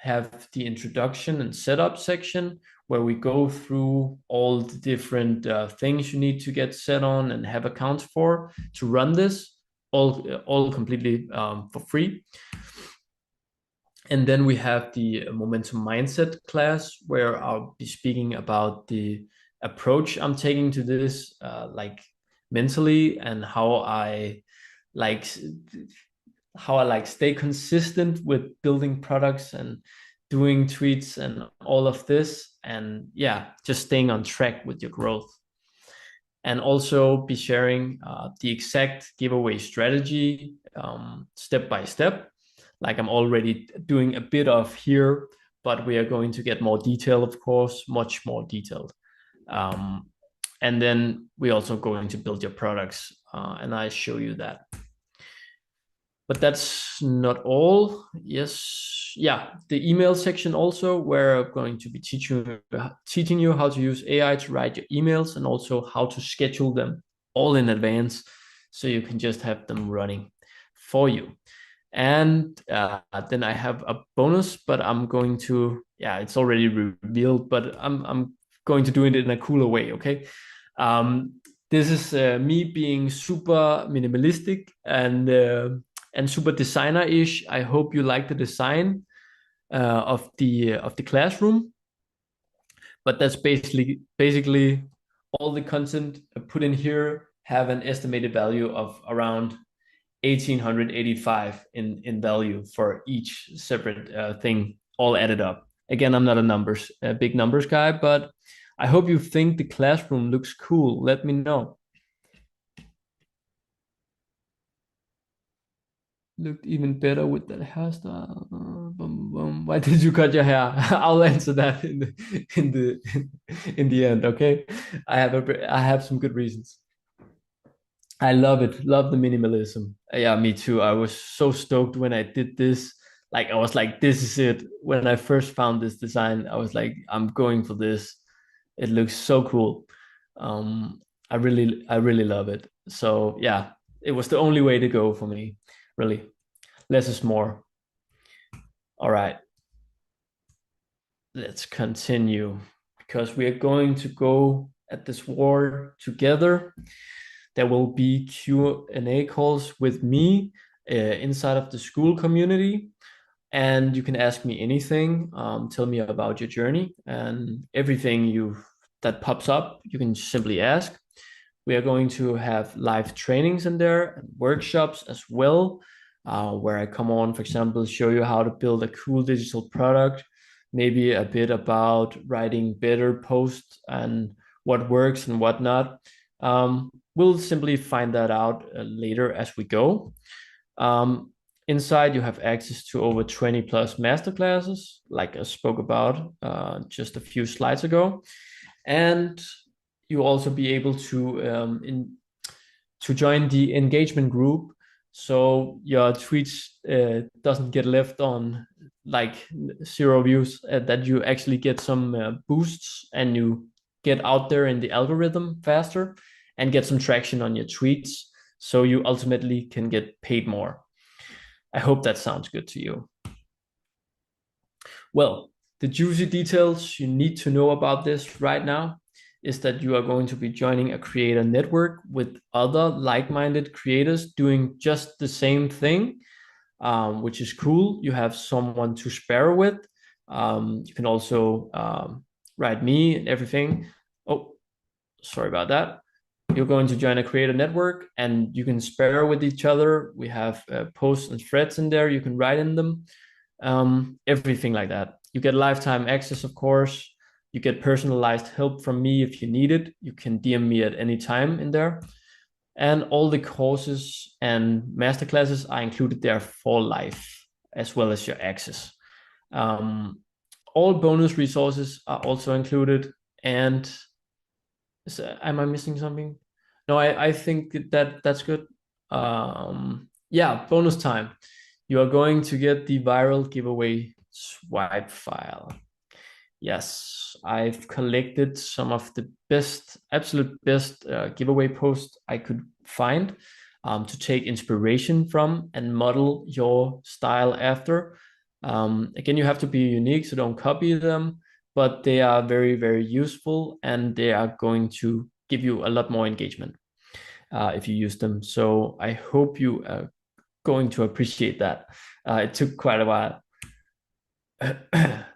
have the introduction and setup section where we go through all the different things you need to get set on and have accounts for to run this, all completely for free. And then we have the momentum mindset class where I'll be speaking about the approach I'm taking to this, like mentally, and like how I like stay consistent with building products and doing tweets and all of this. And yeah, just staying on track with your growth. And also be sharing the exact giveaway strategy step by step, like I'm already doing a bit of here, but we are going to get more detail, of course, much more detailed. And then we're also going to build your products, and I show you that. But that's not all. Yes, yeah, the email section also, where I'm going to be teaching you how to use AI to write your emails and also how to schedule them all in advance so you can just have them running for you. And then I have a bonus, but I'm going to, yeah, it's already revealed, but I'm going to do it in a cooler way, okay? This is me being super minimalistic and super designer-ish. I hope you like the design of the classroom. But that's basically all the content put in here have an estimated value of around 1885 in value for each separate thing, all added up. Again, I'm not a big numbers guy, but I hope you think the classroom looks cool. Let me know. Looked even better with that hairstyle. Why did you cut your hair? I'll answer that in the end. Okay, I have some good reasons. I love it. Love the minimalism. Yeah, me too. I was so stoked when I did this. Like I was like, this is it. When I first found this design, I was like, I'm going for this. It looks so cool. I really love it. So yeah, it was the only way to go for me. Really, less is more. All right, let's continue because we are going to go at this war together. There will be Q&A calls with me inside of the school community, and you can ask me anything. Tell me about your journey and everything that pops up. You can simply ask. We are going to have live trainings in there and workshops as well, where I come on, for example, show you how to build a cool digital product, maybe a bit about writing better posts and what works and what not. We'll simply find that out later as we go. Inside, you have access to over 20 plus masterclasses, like I spoke about just a few slides ago. And you'll also be able to join the engagement group, so your tweets doesn't get left on like 0 views, that you actually get some boosts and you get out there in the algorithm faster and get some traction on your tweets, so you ultimately can get paid more. I hope that sounds good to you. Well, the juicy details you need to know about this right now is that you are going to be joining a creator network with other like-minded creators doing just the same thing, which is cool. You have someone to spar with. You can also write me and everything. Oh, sorry about that. You're going to join a creator network and you can spar with each other. We have posts and threads in there. You can write in them, everything like that. You get lifetime access, of course. You get personalized help from me if you need it. You can DM me at any time in there. And all the courses and masterclasses are included there for life, as well as your access. All bonus resources are also included. And am I missing something? No, I think that's good. Yeah, bonus time. You are going to get the viral giveaway swipe file. Yes, I've collected some of the best, absolute best giveaway posts I could find. to take inspiration from and model your style after. Again, you have to be unique, so don't copy them, but they are very, very useful and they are going to give you a lot more engagement if you use them. So I hope you are going to appreciate that. It took quite a while.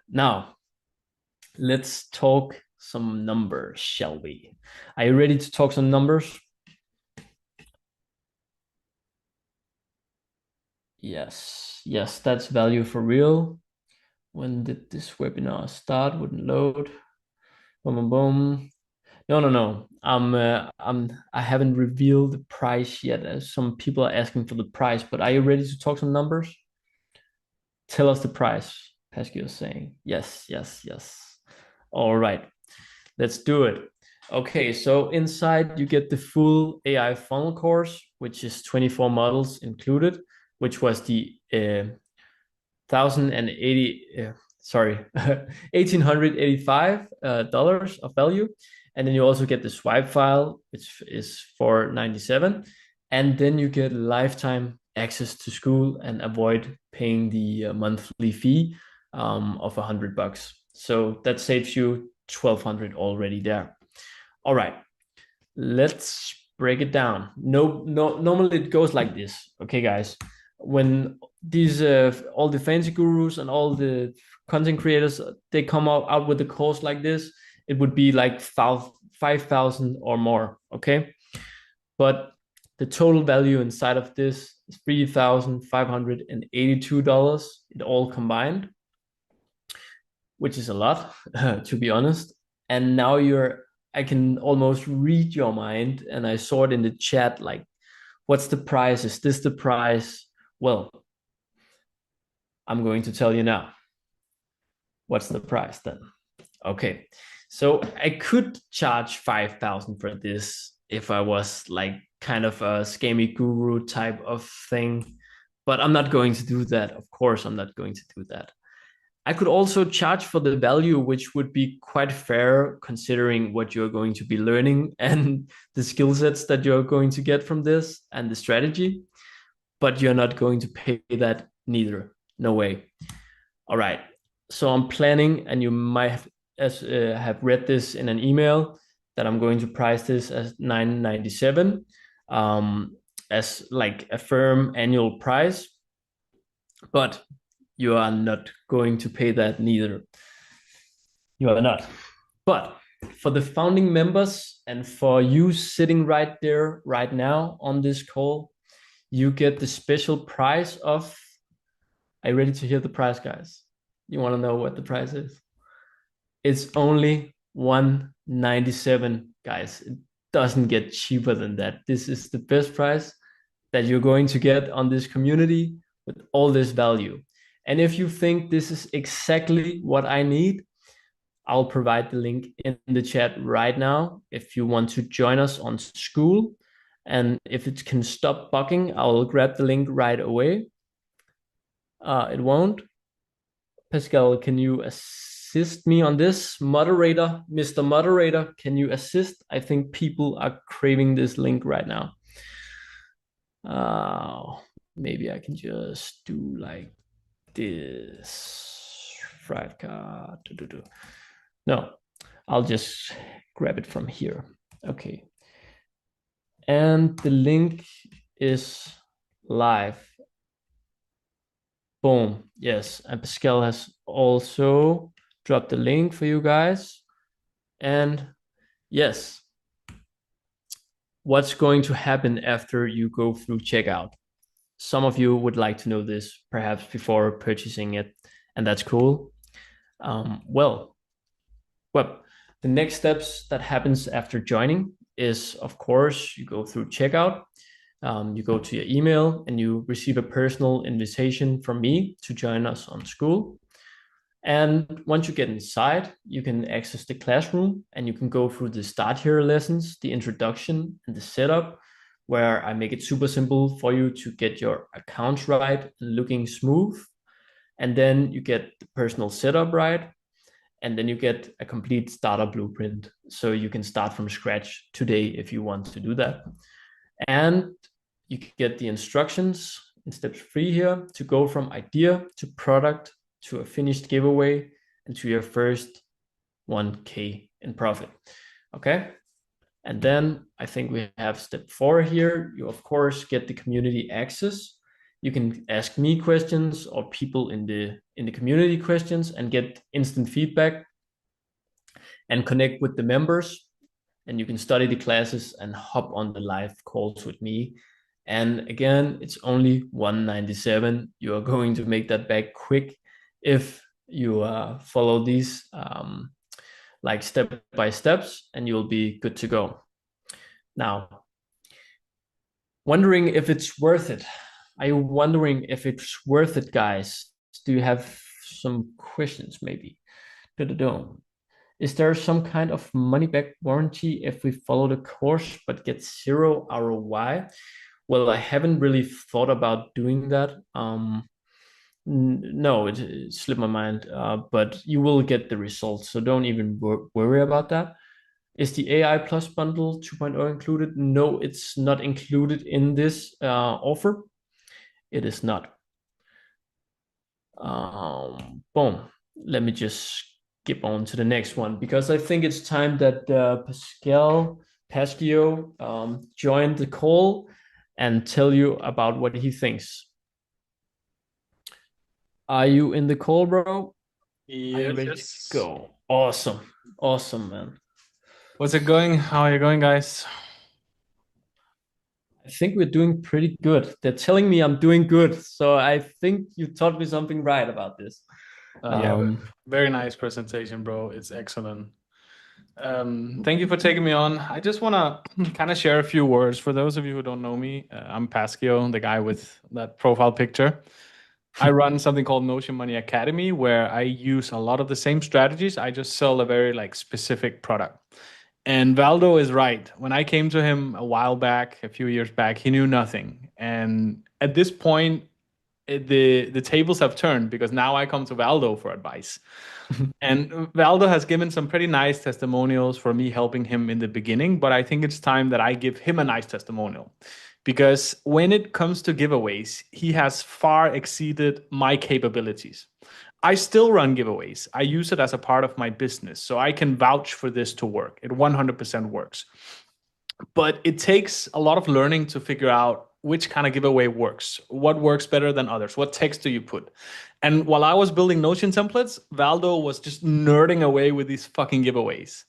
Now, let's talk some numbers, shall we? Are you ready to talk some numbers? Yes, yes, that's value for real. When did this webinar start? Wouldn't load. Boom, boom, boom. No, no, no. I haven't revealed the price yet. As some people are asking for the price, but are you ready to talk some numbers? Tell us the price. Pascal is saying yes, yes, yes. All right, let's do it. Okay, so inside you get the full AI funnel course, which is 24 models included, which was the 1080 sorry $1,885 of value, and then you also get the swipe file, which is for 97, and then you get lifetime access to school and avoid paying the monthly fee of $100. So that saves you 1,200 already there. All right, let's break it down. No, normally it goes like this. Okay, guys, when these all the fancy gurus and all the content creators, they come out with a course like this, it would be like 5,000 or more. Okay, but the total value inside of this is $3,582, it all combined, which is a lot to be honest. And now I can almost read your mind, and I saw it in the chat like, what's the price? Is this the price? Well, I'm going to tell you now. What's the price then? Okay, so I could charge 5,000 for this if I was like kind of a scammy guru type of thing, but I'm not going to do that. Of course, I'm not going to do that. I could also charge for the value, which would be quite fair considering what you're going to be learning and the skill sets that you're going to get from this and the strategy, but you're not going to pay that neither. No way. All right. So I'm planning, and you might have read this in an email, that I'm going to price this as $997 as like a firm annual price, but you are not going to pay that neither. You are not. But for the founding members and for you sitting right there right now on this call, you get the special price of, are you ready to hear the price, guys? You want to know what the price is? It's only 197, guys. It doesn't get cheaper than that. This is the best price that you're going to get on this community with all this value. And if you think this is exactly what I need, I'll provide the link in the chat right now if you want to join us on school. And if it can stop bugging, I'll grab the link right away. It won't. Pascal, can you assist me on this? Moderator, Mr. Moderator, can you assist? I think people are craving this link right now. Maybe I can just do like this. Fried card. No, I'll just grab it from here. Okay. And the link is live. Boom. Yes. And Pascal has also dropped the link for you guys. And yes, what's going to happen after you go through checkout? Some of you would like to know this perhaps before purchasing it, and that's cool. Well, the next steps that happens after joining is, of course, you go through checkout. You go to your email and you receive a personal invitation from me to join us on school. And once you get inside, you can access the classroom and you can go through the start here lessons, the introduction and the setup, where I make it super simple for you to get your accounts right and looking smooth. And then you get the personal setup right. And then you get a complete starter blueprint. So you can start from scratch today if you want to do that. And you get the instructions in step 3 here to go from idea to product to a finished giveaway and to your first 1K in profit. Okay. And then I think we have step 4 here. You, of course, get the community access. You can ask me questions or people in the community questions and get instant feedback and connect with the members. And you can study the classes and hop on the live calls with me. And again, it's only 197. You are going to make that back quick if you follow these like step by steps, and you'll be good to go. Now, wondering if it's worth it. Are you wondering if it's worth it, guys? Do you have some questions maybe? Is there some kind of money back warranty if we follow the course but get 0 ROI? Well, I haven't really thought about doing that. No, it slipped my mind, but you will get the results, so don't even worry about that. Is the AI Plus bundle 2.0 included? No, it's not included in this offer. It is not. Boom. Let me just skip on to the next one because I think it's time that Pasquio joined the call and tell you about what he thinks. Are you in the call, bro? Yes, Are you ready to go? Awesome. Awesome, man. What's it going? How are you going, guys? I think we're doing pretty good. They're telling me I'm doing good. So I think you taught me something right about this. Yeah, very nice presentation, bro. It's excellent. Thank you for taking me on. I just want to kind of share a few words. For those of you who don't know me, I'm Pasquio, the guy with that profile picture. I run something called Notion Money Academy, where I use a lot of the same strategies. I just sell a very like specific product. And Valdo is right. When I came to him a while back, a few years back, he knew nothing. And at this point, the tables have turned because now I come to Valdo for advice. And Valdo has given some pretty nice testimonials for me helping him in the beginning, but I think it's time that I give him a nice testimonial because when it comes to giveaways, he has far exceeded my capabilities. I still run giveaways. I use it as a part of my business, so I can vouch for this to work. It 100% works. But it takes a lot of learning to figure out which kind of giveaway works, what works better than others, what text do you put. And while I was building Notion templates, Valdo was just nerding away with these fucking giveaways.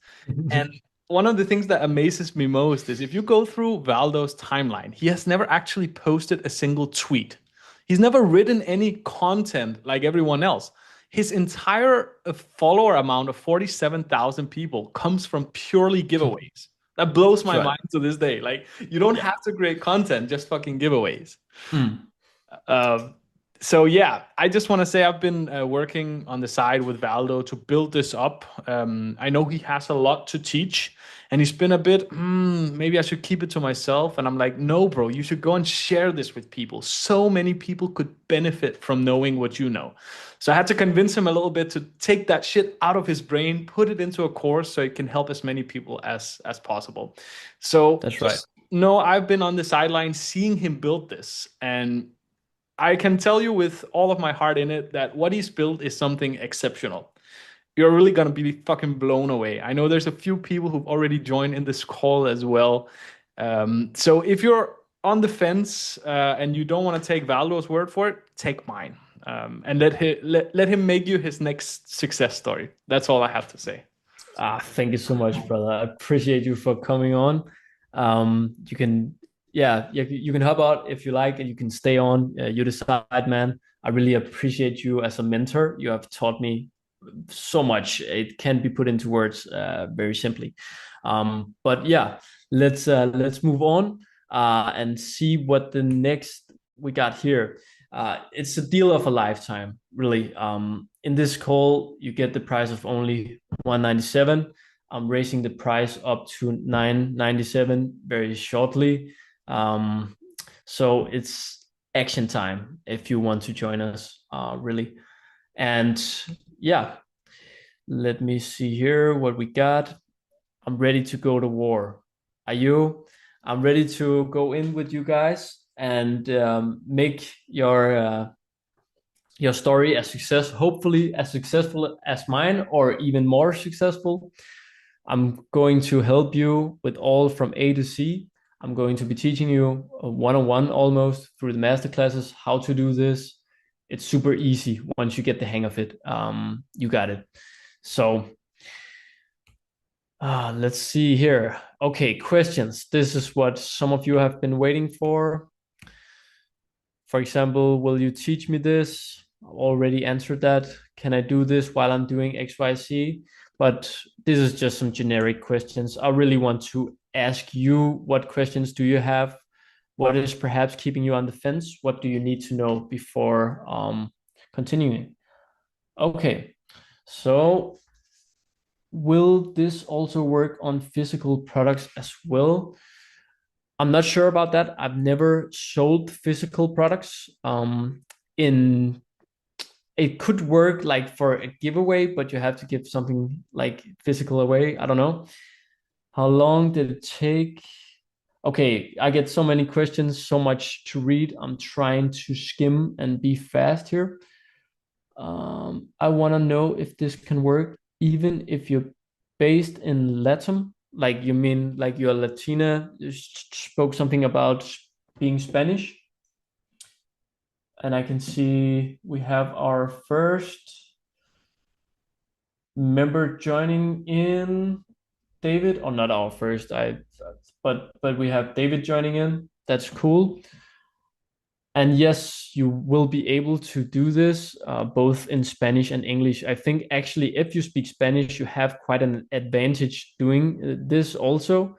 And one of the things that amazes me most is if you go through Valdo's timeline, he has never actually posted a single tweet. He's never written any content like everyone else. His entire follower amount of 47,000 people comes from purely giveaways. That blows That's my right. mind to this day. Like, you don't Yeah. have to create content, just fucking giveaways. Mm. Um, so yeah, I just want to say I've been working on the side with Valdo to build this up. I know he has a lot to teach, and he's been a bit, maybe I should keep it to myself. And I'm like, no, bro, you should go and share this with people. So many people could benefit from knowing what you know. So I had to convince him a little bit to take that shit out of his brain, put it into a course so it can help as many people as possible. So That's right. just know I've been on the sidelines seeing him build this, and I can tell you with all of my heart in it that what he's built is something exceptional. You're really going to be fucking blown away. I know there's a few people who've already joined in this call as well. So if you're on the fence and you don't want to take Valdo's word for it, take mine. And let him make you his next success story. That's all I have to say. Thank you so much, brother. I appreciate you for coming on. You can, yeah, you can hop out if you like, and you can stay on. You decide, man. I really appreciate you as a mentor. You have taught me so much. It can't be put into words very simply. But yeah, let's move on and see what the next we got here. It's a deal of a lifetime, really. In this call, you get the price of only 197. I'm raising the price up to 997 very shortly. So it's action time if you want to join us, really. And yeah, let me see here what we got. I'm ready to go to war. Are you? I'm ready to go in with you guys. and make your story hopefully as successful as mine, or even more successful. I'm going to help you with all from A to Z. I'm going to be teaching you one-on-one almost through the master classes how to do this. It's super easy once you get the hang of it. You got it. So let's see here. Okay, questions. This is what some of you have been waiting for. For example, will you teach me this? I already answered that. Can I do this while I'm doing XYZ? But this is just some generic questions. I really want to ask you, what questions do you have? What is perhaps keeping you on the fence? What do you need to know before continuing? Okay, so will this also work on physical products as well? I'm not sure about that. I've never sold physical products. In It could work like for a giveaway, but you have to give something like physical away. I don't know. How long did it take? Okay, I get so many questions, so much to read. I'm trying to skim and be fast here. I want to know if this can work, even if you're based in Latin. Like you mean like you're Latina, you spoke something about being Spanish. And I can see we have our first member joining in, David, or not our first, but we have David joining in. That's cool. And yes, you will be able to do this both in Spanish and English. I think actually, if you speak Spanish, you have quite an advantage doing this also,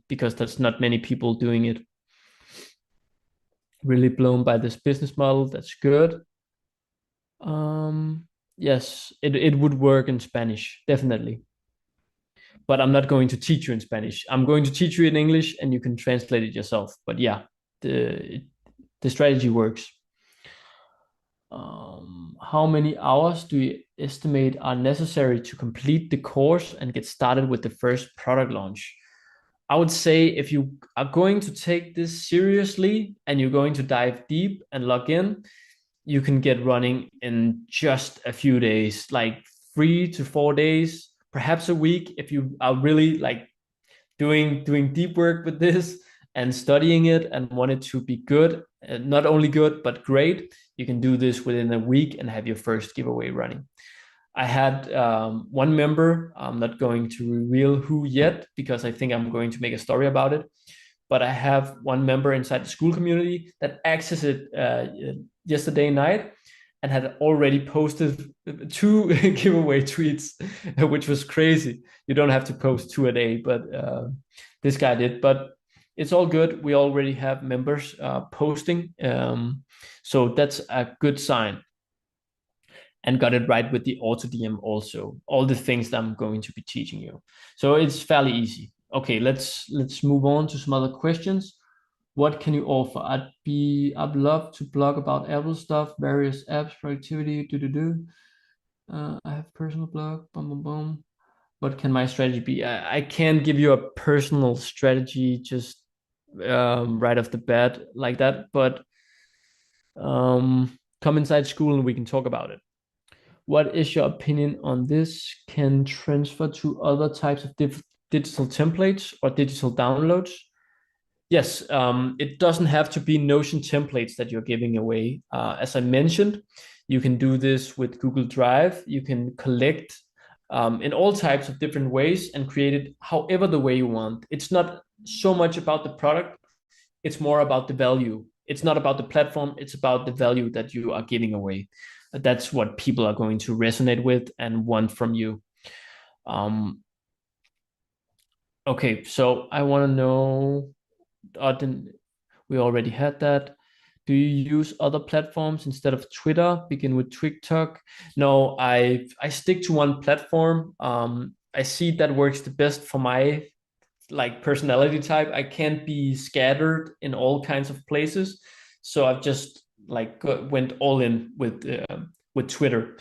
because there's not many people doing it. Really blown by this business model. That's good. Yes, it would work in Spanish, definitely. But I'm not going to teach you in Spanish. I'm going to teach you in English, and you can translate it yourself. But yeah, the strategy works. How many hours do you estimate are necessary to complete the course and get started with the first product launch? I would say if you are going to take this seriously and you're going to dive deep and log in, you can get running in just a few days, like 3 to 4 days, perhaps a week, if you are really like doing deep work with this and studying it and want it to be good, not only good but great. You can do this within a week and have your first giveaway running. I had one member. I'm not going to reveal who yet because I think I'm going to make a story about it. But I have one member inside the school community that accessed it yesterday night and had already posted 2 giveaway tweets, which was crazy. You don't have to post 2 a day, but this guy did. But it's all good. We already have members posting. So that's a good sign. And got it right with the auto DM also. All the things that I'm going to be teaching you. So it's fairly easy. Okay, let's move on to some other questions. What can you offer? I'd love to blog about Apple stuff, various apps, productivity, I have personal blog, boom, boom, boom. What can my strategy be? I can't give you a personal strategy just right off the bat like that, but come inside school and we can talk about it. What is your opinion on this? Can transfer to other types of digital templates or digital downloads? Yes, it doesn't have to be Notion templates that you're giving away. As I mentioned, you can do this with Google Drive. You can collect in all types of different ways and create it however the way you want. It's not so much about the product, it's more about the value. It's not about the platform, it's about the value that you are giving away. That's what people are going to resonate with and want from you. Okay, so I want to know, we already had that. Do you use other platforms instead of Twitter? Begin with TikTok. No, I stick to one platform. I see that works the best for my like personality type. I can't be scattered in all kinds of places, so I've just like went all in with Twitter.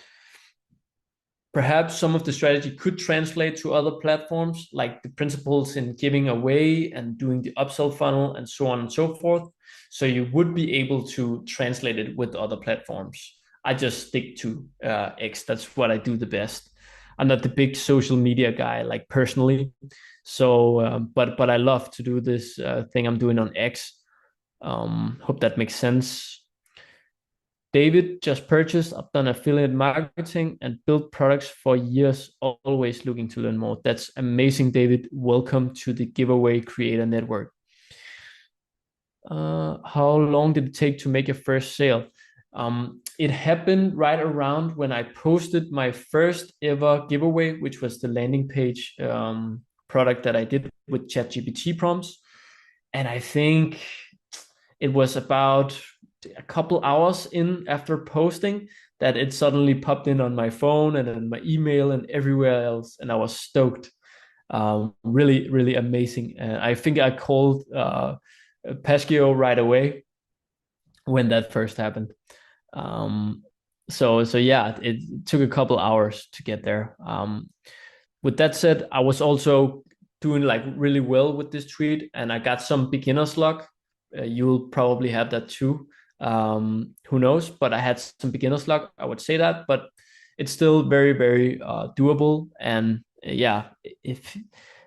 Perhaps some of the strategy could translate to other platforms, like the principles in giving away and doing the upsell funnel and so on and so forth. So you would be able to translate it with other platforms. I just stick to X. That's what I do the best. I'm not the big social media guy, like personally. So, but I love to do this thing I'm doing on X. Hope that makes sense. David just purchased. I've done affiliate marketing and built products for years, always looking to learn more. That's amazing, David. Welcome to the Giveaway Creator Network. How long did it take to make your first sale? It happened right around when I posted my first ever giveaway, which was the landing page product that I did with ChatGPT prompts. And I think it was about a couple hours in after posting that it suddenly popped in on my phone and on my email and everywhere else. And I was stoked. Really, really amazing. I think I called Pasquio right away when that first happened. So yeah, it took a couple hours to get there. With that said, I was also doing like really well with this tweet, and I got some beginner's luck. You'll probably have that too. Who knows? But I had some beginner's luck. I would say that, but it's still very, very doable, and yeah, if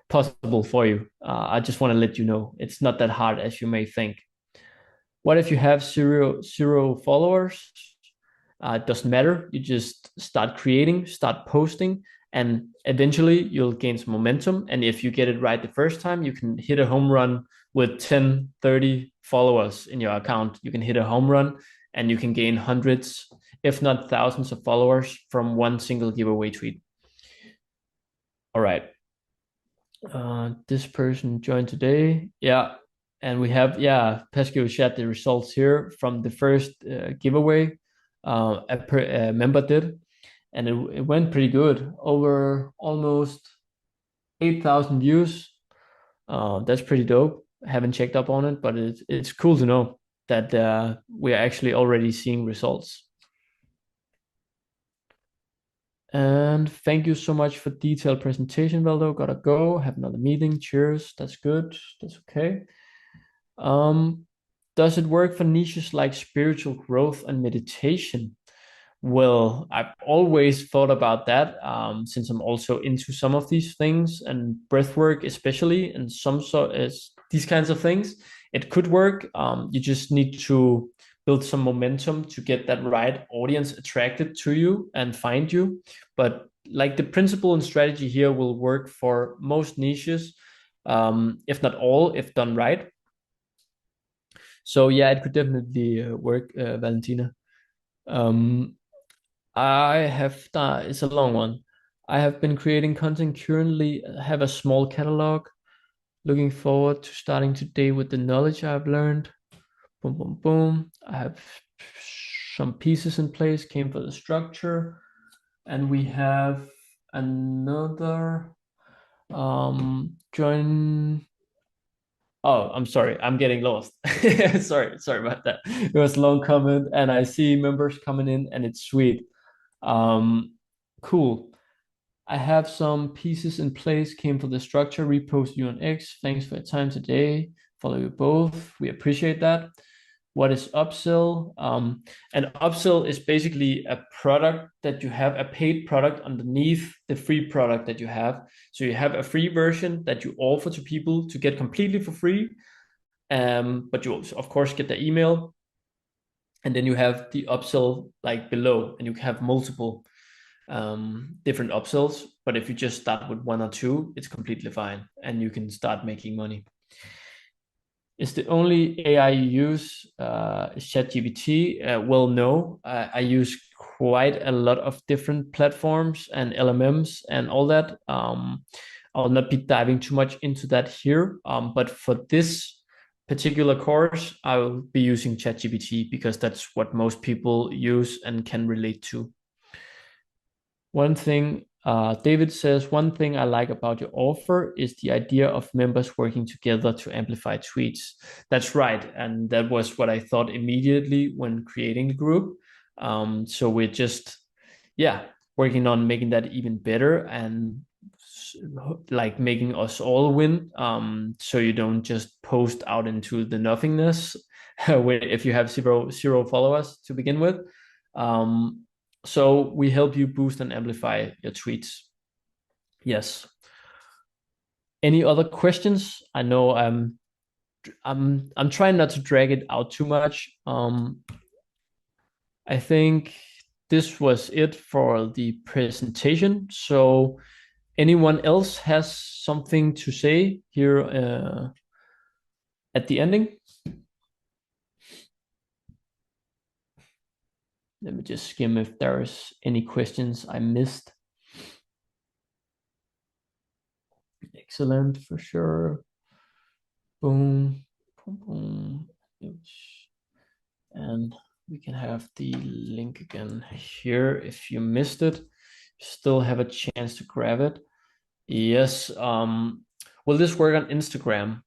possible for you. I just want to let you know it's not that hard as you may think. What if you have zero followers? It doesn't matter. You just start creating, start posting, and eventually you'll gain some momentum. And if you get it right the first time, you can hit a home run with 10, 30 followers in your account. You can hit a home run and you can gain hundreds, if not thousands of followers from one single giveaway tweet. All right. This person joined today. Yeah. And we have, Pesco shared the results here from the first giveaway a member did. And it went pretty good, over almost 8,000 views. That's pretty dope. I haven't checked up on it, but it's cool to know that we're actually already seeing results. And thank you so much for detailed presentation, Valdo. Gotta go. Have another meeting. Cheers. That's good. That's okay. Does it work for niches like spiritual growth and meditation? Well, I've always thought about that since I'm also into some of these things and breathwork, especially, and some sort is these kinds of things. It could work. You just need to build some momentum to get that right audience attracted to you and find you. But like the principle and strategy here will work for most niches, if not all, if done right. So yeah, it could definitely work, Valentina. I have done, it's a long one. I have been creating content currently, have a small catalog. Looking forward to starting today with the knowledge I've learned. Boom, boom, boom. I have some pieces in place, came for the structure. And we have another join. Oh, I'm sorry. I'm getting lost. Sorry about that. It was a long comment, and I see members coming in, and it's sweet. Cool. I have some pieces in place, came for the structure, repost you on X. Thanks for your time today. Follow you both. We appreciate that. What is upsell? An upsell is basically a product that you have, a paid product underneath the free product that you have. So you have a free version that you offer to people to get completely for free. But you also, of course, get the email. And then you have the upsell like below, and you have multiple different upsells. But if you just start with one or two, it's completely fine, and you can start making money. Is the only AI you use ChatGPT? Well, no. I use quite a lot of different platforms and LMMs and all that. I'll not be diving too much into that here. But for this particular course, I will be using ChatGPT because that's what most people use and can relate to. One thing, David says, one thing I like about your offer is the idea of members working together to amplify tweets. That's right. And that was what I thought immediately when creating the group. So we're just, working on making that even better and like making us all win. So you don't just post out into the nothingness if you have zero followers to begin with. So we help you boost and amplify your tweets. Yes. Any other questions? I know I'm trying not to drag it out too much. I think this was it for the presentation. So anyone else has something to say here at the ending? Let me just skim if there's any questions I missed. Excellent, for sure. Boom, boom, boom. And we can have the link again here if you missed it. Still have a chance to grab it. Yes. Will this work on Instagram?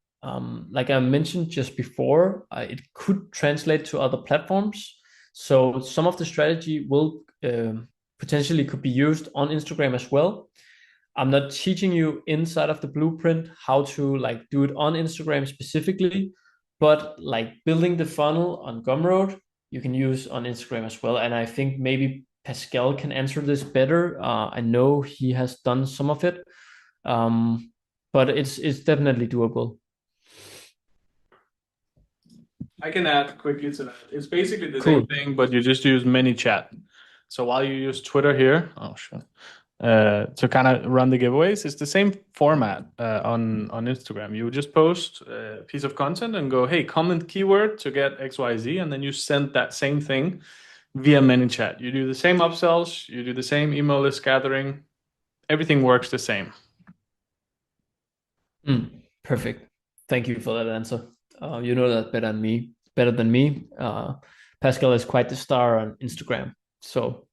Like I mentioned just before, it could translate to other platforms. So some of the strategy will potentially could be used on Instagram as well. I'm not teaching you inside of the blueprint how to like do it on Instagram specifically, but like building the funnel on Gumroad, you can use on Instagram as well. And I think maybe Pascal can answer this better. I know he has done some of it, but it's definitely doable. I can add quickly to that. It's basically the same thing, but you just use ManyChat. So while you use Twitter here, to kind of run the giveaways, it's the same format on Instagram. You would just post a piece of content and go, hey, comment keyword to get XYZ, and then you send that same thing via ManyChat. You do the same upsells, you do the same email list gathering. Everything works the same. Perfect. Thank you for that answer. You know that better than me. Pascal is quite the star on Instagram, so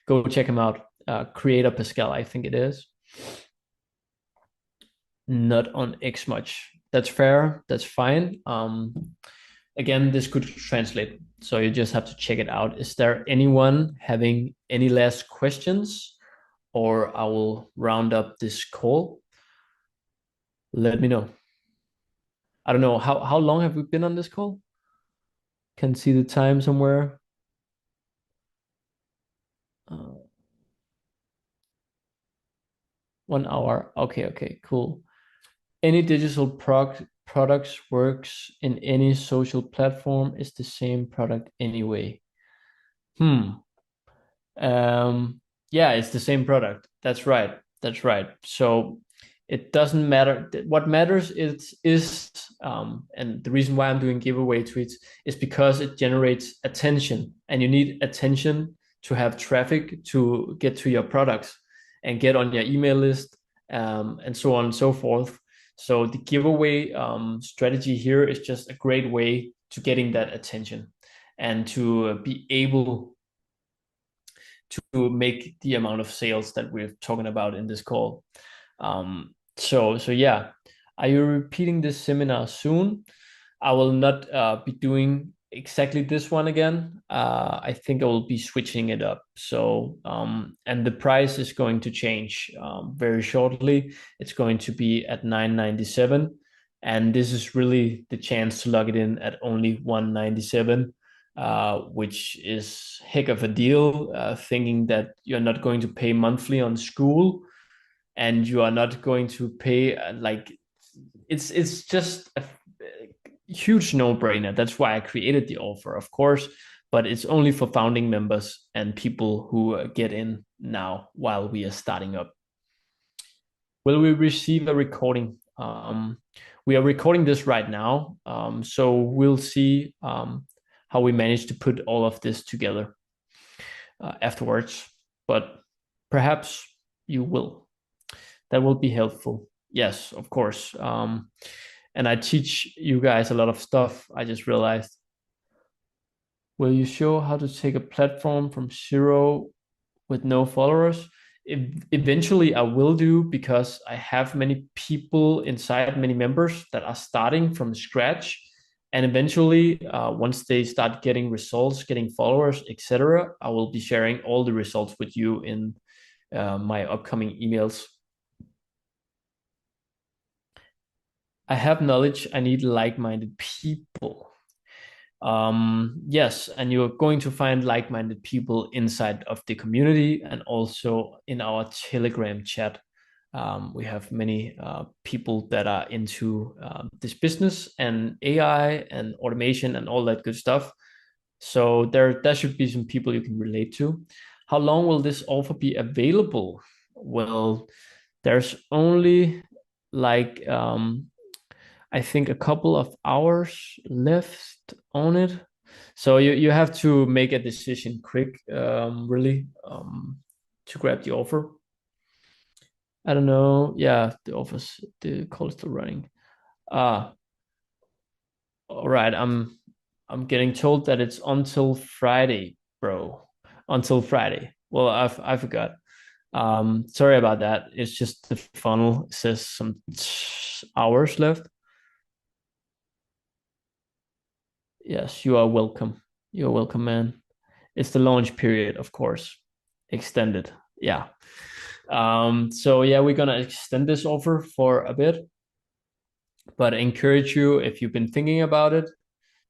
go check him out. Creator Pascal, I think it is. Not on X much. That's fair. That's fine. Again, this could translate, so you just have to check it out. Is there anyone having any last questions, or I will round up this call? Let me know. I don't know how long have we been on this call? Can see the time somewhere. 1 hour. Okay, cool. Any digital products works in any social platform is the same product anyway. Yeah, it's the same product. That's right. So it doesn't matter. What matters is and the reason why I'm doing giveaway tweets is because it generates attention, and you need attention to have traffic to get to your products and get on your email list, and so on and so forth. So the giveaway strategy here is just a great way to getting that attention and to be able to make the amount of sales that we're talking about in this call. So yeah, are you repeating this seminar soon? I will not be doing exactly this one again. I think I will be switching it up. So and the price is going to change very shortly. It's going to be at $9.97, and this is really the chance to log it in at only $197. Which is heck of a deal, thinking that you're not going to pay monthly on school, and you are not going to pay like it's just a huge no-brainer. That's why I created the offer, of course, but it's only for founding members and people who get in now while we are starting up. Will we receive a recording? We are recording this right now, so we'll see how we manage to put all of this together afterwards. But perhaps you will. That will be helpful. Yes, of course. And I teach you guys a lot of stuff. I just realized. Will you show how to take a platform from zero with no followers? Eventually I will do, because I have many people inside, many members that are starting from scratch, and eventually once they start getting results, getting followers, etc., I will be sharing all the results with you in my upcoming emails. I have knowledge, I need like-minded people. Yes, and you're going to find like-minded people inside of the community and also in our Telegram chat. We have many people that are into this business and AI and automation and all that good stuff. So there should be some people you can relate to. How long will this offer be available? Well, there's only like I think a couple of hours left on it. So you have to make a decision quick, really, to grab the offer. I don't know. Yeah, the call is still running. All right. I'm getting told that it's until Friday, bro. Until Friday. Well, I forgot. Sorry about that. It's just the funnel says some hours left. Yes, you are welcome. You're welcome, man. It's the launch period, of course. Extended. Yeah. So yeah, we're gonna extend this offer for a bit, but I encourage you if you've been thinking about it,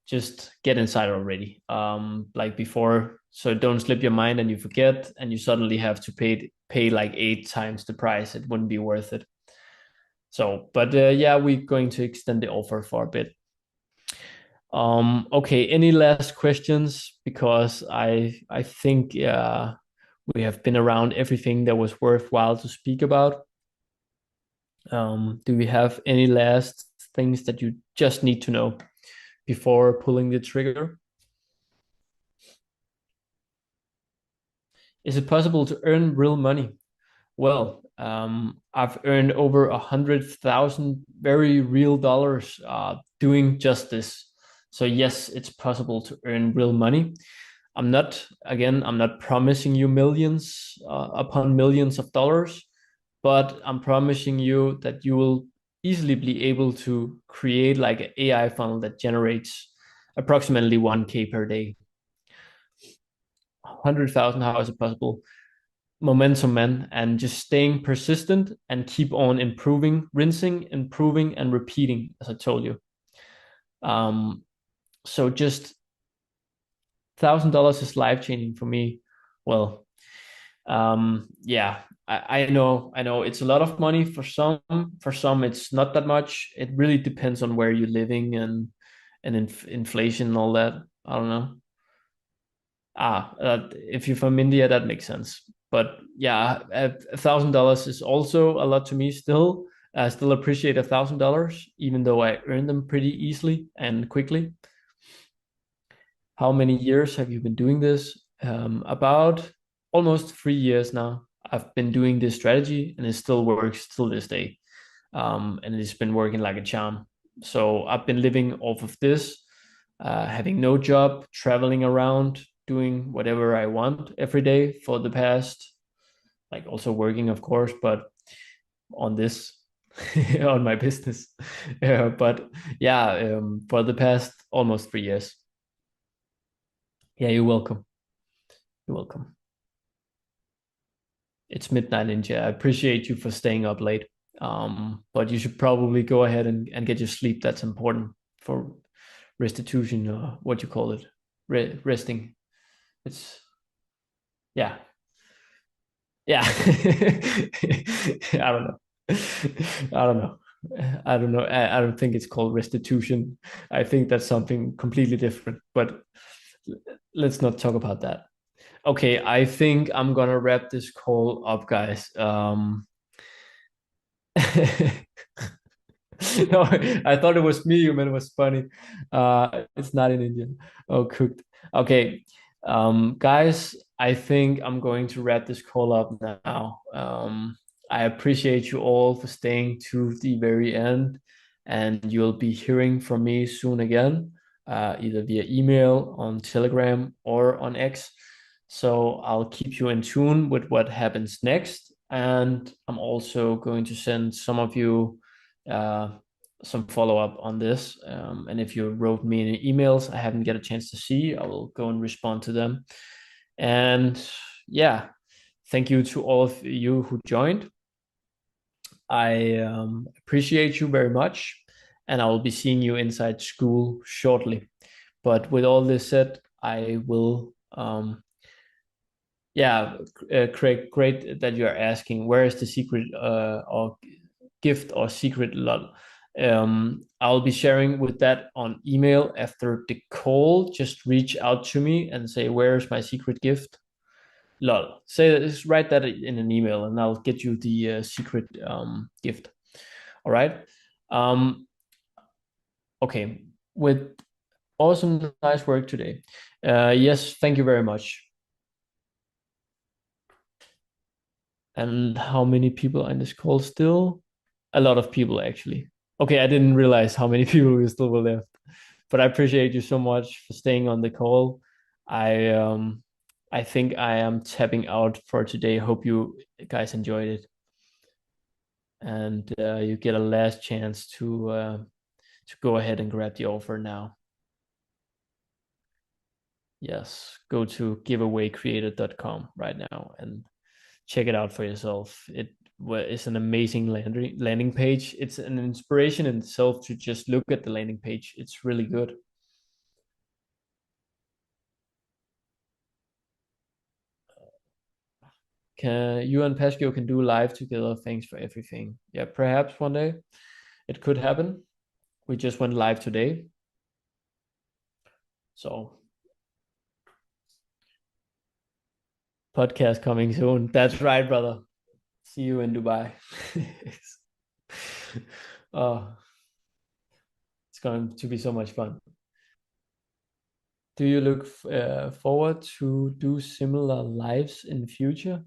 just get inside already. Like before, so don't slip your mind and you forget and you suddenly have to pay like 8 times the price. It wouldn't be worth it. So, but yeah, we're going to extend the offer for a bit. Okay, any last questions? Because I think we have been around everything that was worthwhile to speak about. Do we have any last things that you just need to know before pulling the trigger? Is it possible to earn real money? Well, I've earned over 100,000 very real dollars doing just this. So yes, it's possible to earn real money. I'm not promising you millions upon millions of dollars, but I'm promising you that you will easily be able to create like an AI funnel that generates approximately 1K per day. 100,000, how is it possible? Momentum, man, and just staying persistent and keep on improving, rinsing, improving, and repeating, as I told you. So just $1,000 is life changing for me. Well, yeah, I know it's a lot of money for some. For some, it's not that much. It really depends on where you're living and inflation and all that. I don't know. If you're from India, that makes sense. But yeah, $1,000 is also a lot to me still. I still appreciate $1,000, even though I earn them pretty easily and quickly. How many years have you been doing this? About almost 3 years now. I've been doing this strategy and it still works till this day. And it's been working like a charm. So I've been living off of this, having no job, traveling around, doing whatever I want every day for the past, like also working, of course, but on this, on my business. But yeah, for the past almost 3 years. Yeah, you're welcome. You're welcome. It's midnight in India. I appreciate you for staying up late. But you should probably go ahead and get your sleep. That's important for restitution, or what you call it, resting. It's yeah, yeah. I don't know. I don't know. I don't know. I don't think it's called restitution. I think that's something completely different. But let's not talk about that. Okay, I think I'm gonna wrap this call up, guys. No, I thought it was me. You meant it was funny. It's not in Indian. Oh, cooked. Okay, guys, I think I'm going to wrap this call up now. I appreciate you all for staying to the very end, and you'll be hearing from me soon again, either via email, on Telegram, or on X. So I'll keep you in tune with what happens next, and I'm also going to send some of you uh, some follow up on this. And if you wrote me any emails I haven't get a chance to see, I will go and respond to them. And yeah, thank you to all of you who joined. I appreciate you very much, and I will be seeing you inside school shortly. But with all this said, I will yeah, Craig, great that you are asking where is the secret or gift or secret lol. I'll be sharing with that on email after the call. Just reach out to me and say where's my secret gift. Lol. Say that, just write that in an email, and I'll get you the secret gift. All right. Um, okay. With awesome, nice work today. Yes, thank you very much. And how many people are in this call still? A lot of people, actually. Okay, I didn't realize how many people we still were left, but I appreciate you so much for staying on the call. I think I am tapping out for today. Hope you guys enjoyed it, and you get a last chance to go ahead and grab the offer now. Yes, go to giveawaycreator.com right now and check it out for yourself. It's an amazing landing page. It's an inspiration in itself to just look at the landing page. It's really good. You and Pascal can do live together. Thanks for everything. Yeah, perhaps one day it could happen. We just went live today. So podcast coming soon. That's right, brother. See you in Dubai. Oh, it's going to be so much fun. Do you look forward to do similar lives in the future?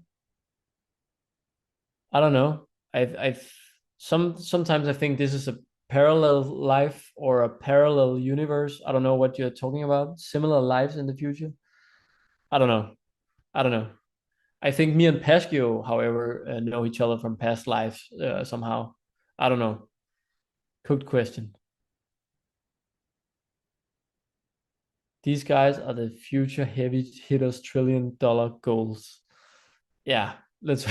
I don't know. Sometimes I think this is a parallel life or a parallel universe. I don't know what you're talking about. Similar lives in the future. I don't know. I don't know. I think me and Pascal, however, know each other from past lives somehow. I don't know. Cooked question. These guys are the future heavy hitters, $1 trillion goals. Yeah, let's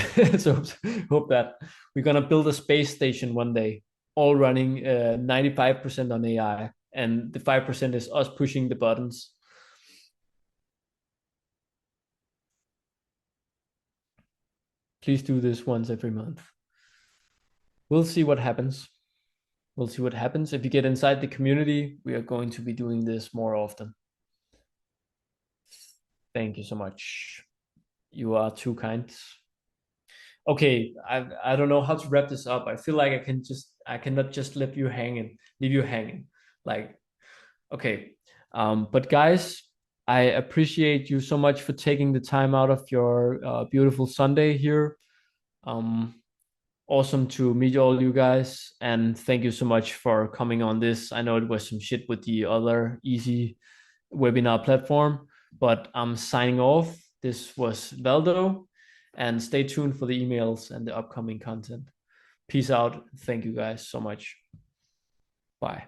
hope that we're gonna build a space station one day, all running 95% on AI, and the 5% is us pushing the buttons. Please do this once every month. We'll see what happens. We'll see what happens. If you get inside the community, we are going to be doing this more often. Thank you so much. You are too kind. Okay, I don't know how to wrap this up. I feel like I cannot just leave you hanging. Like, okay. But guys, I appreciate you so much for taking the time out of your beautiful Sunday here. Um, awesome to meet all you guys, and thank you so much for coming on this. I know it was some shit with the other easy webinar platform, but I'm signing off. This was Valdo, and stay tuned for the emails and the upcoming content. Peace out. Thank you guys so much. Bye.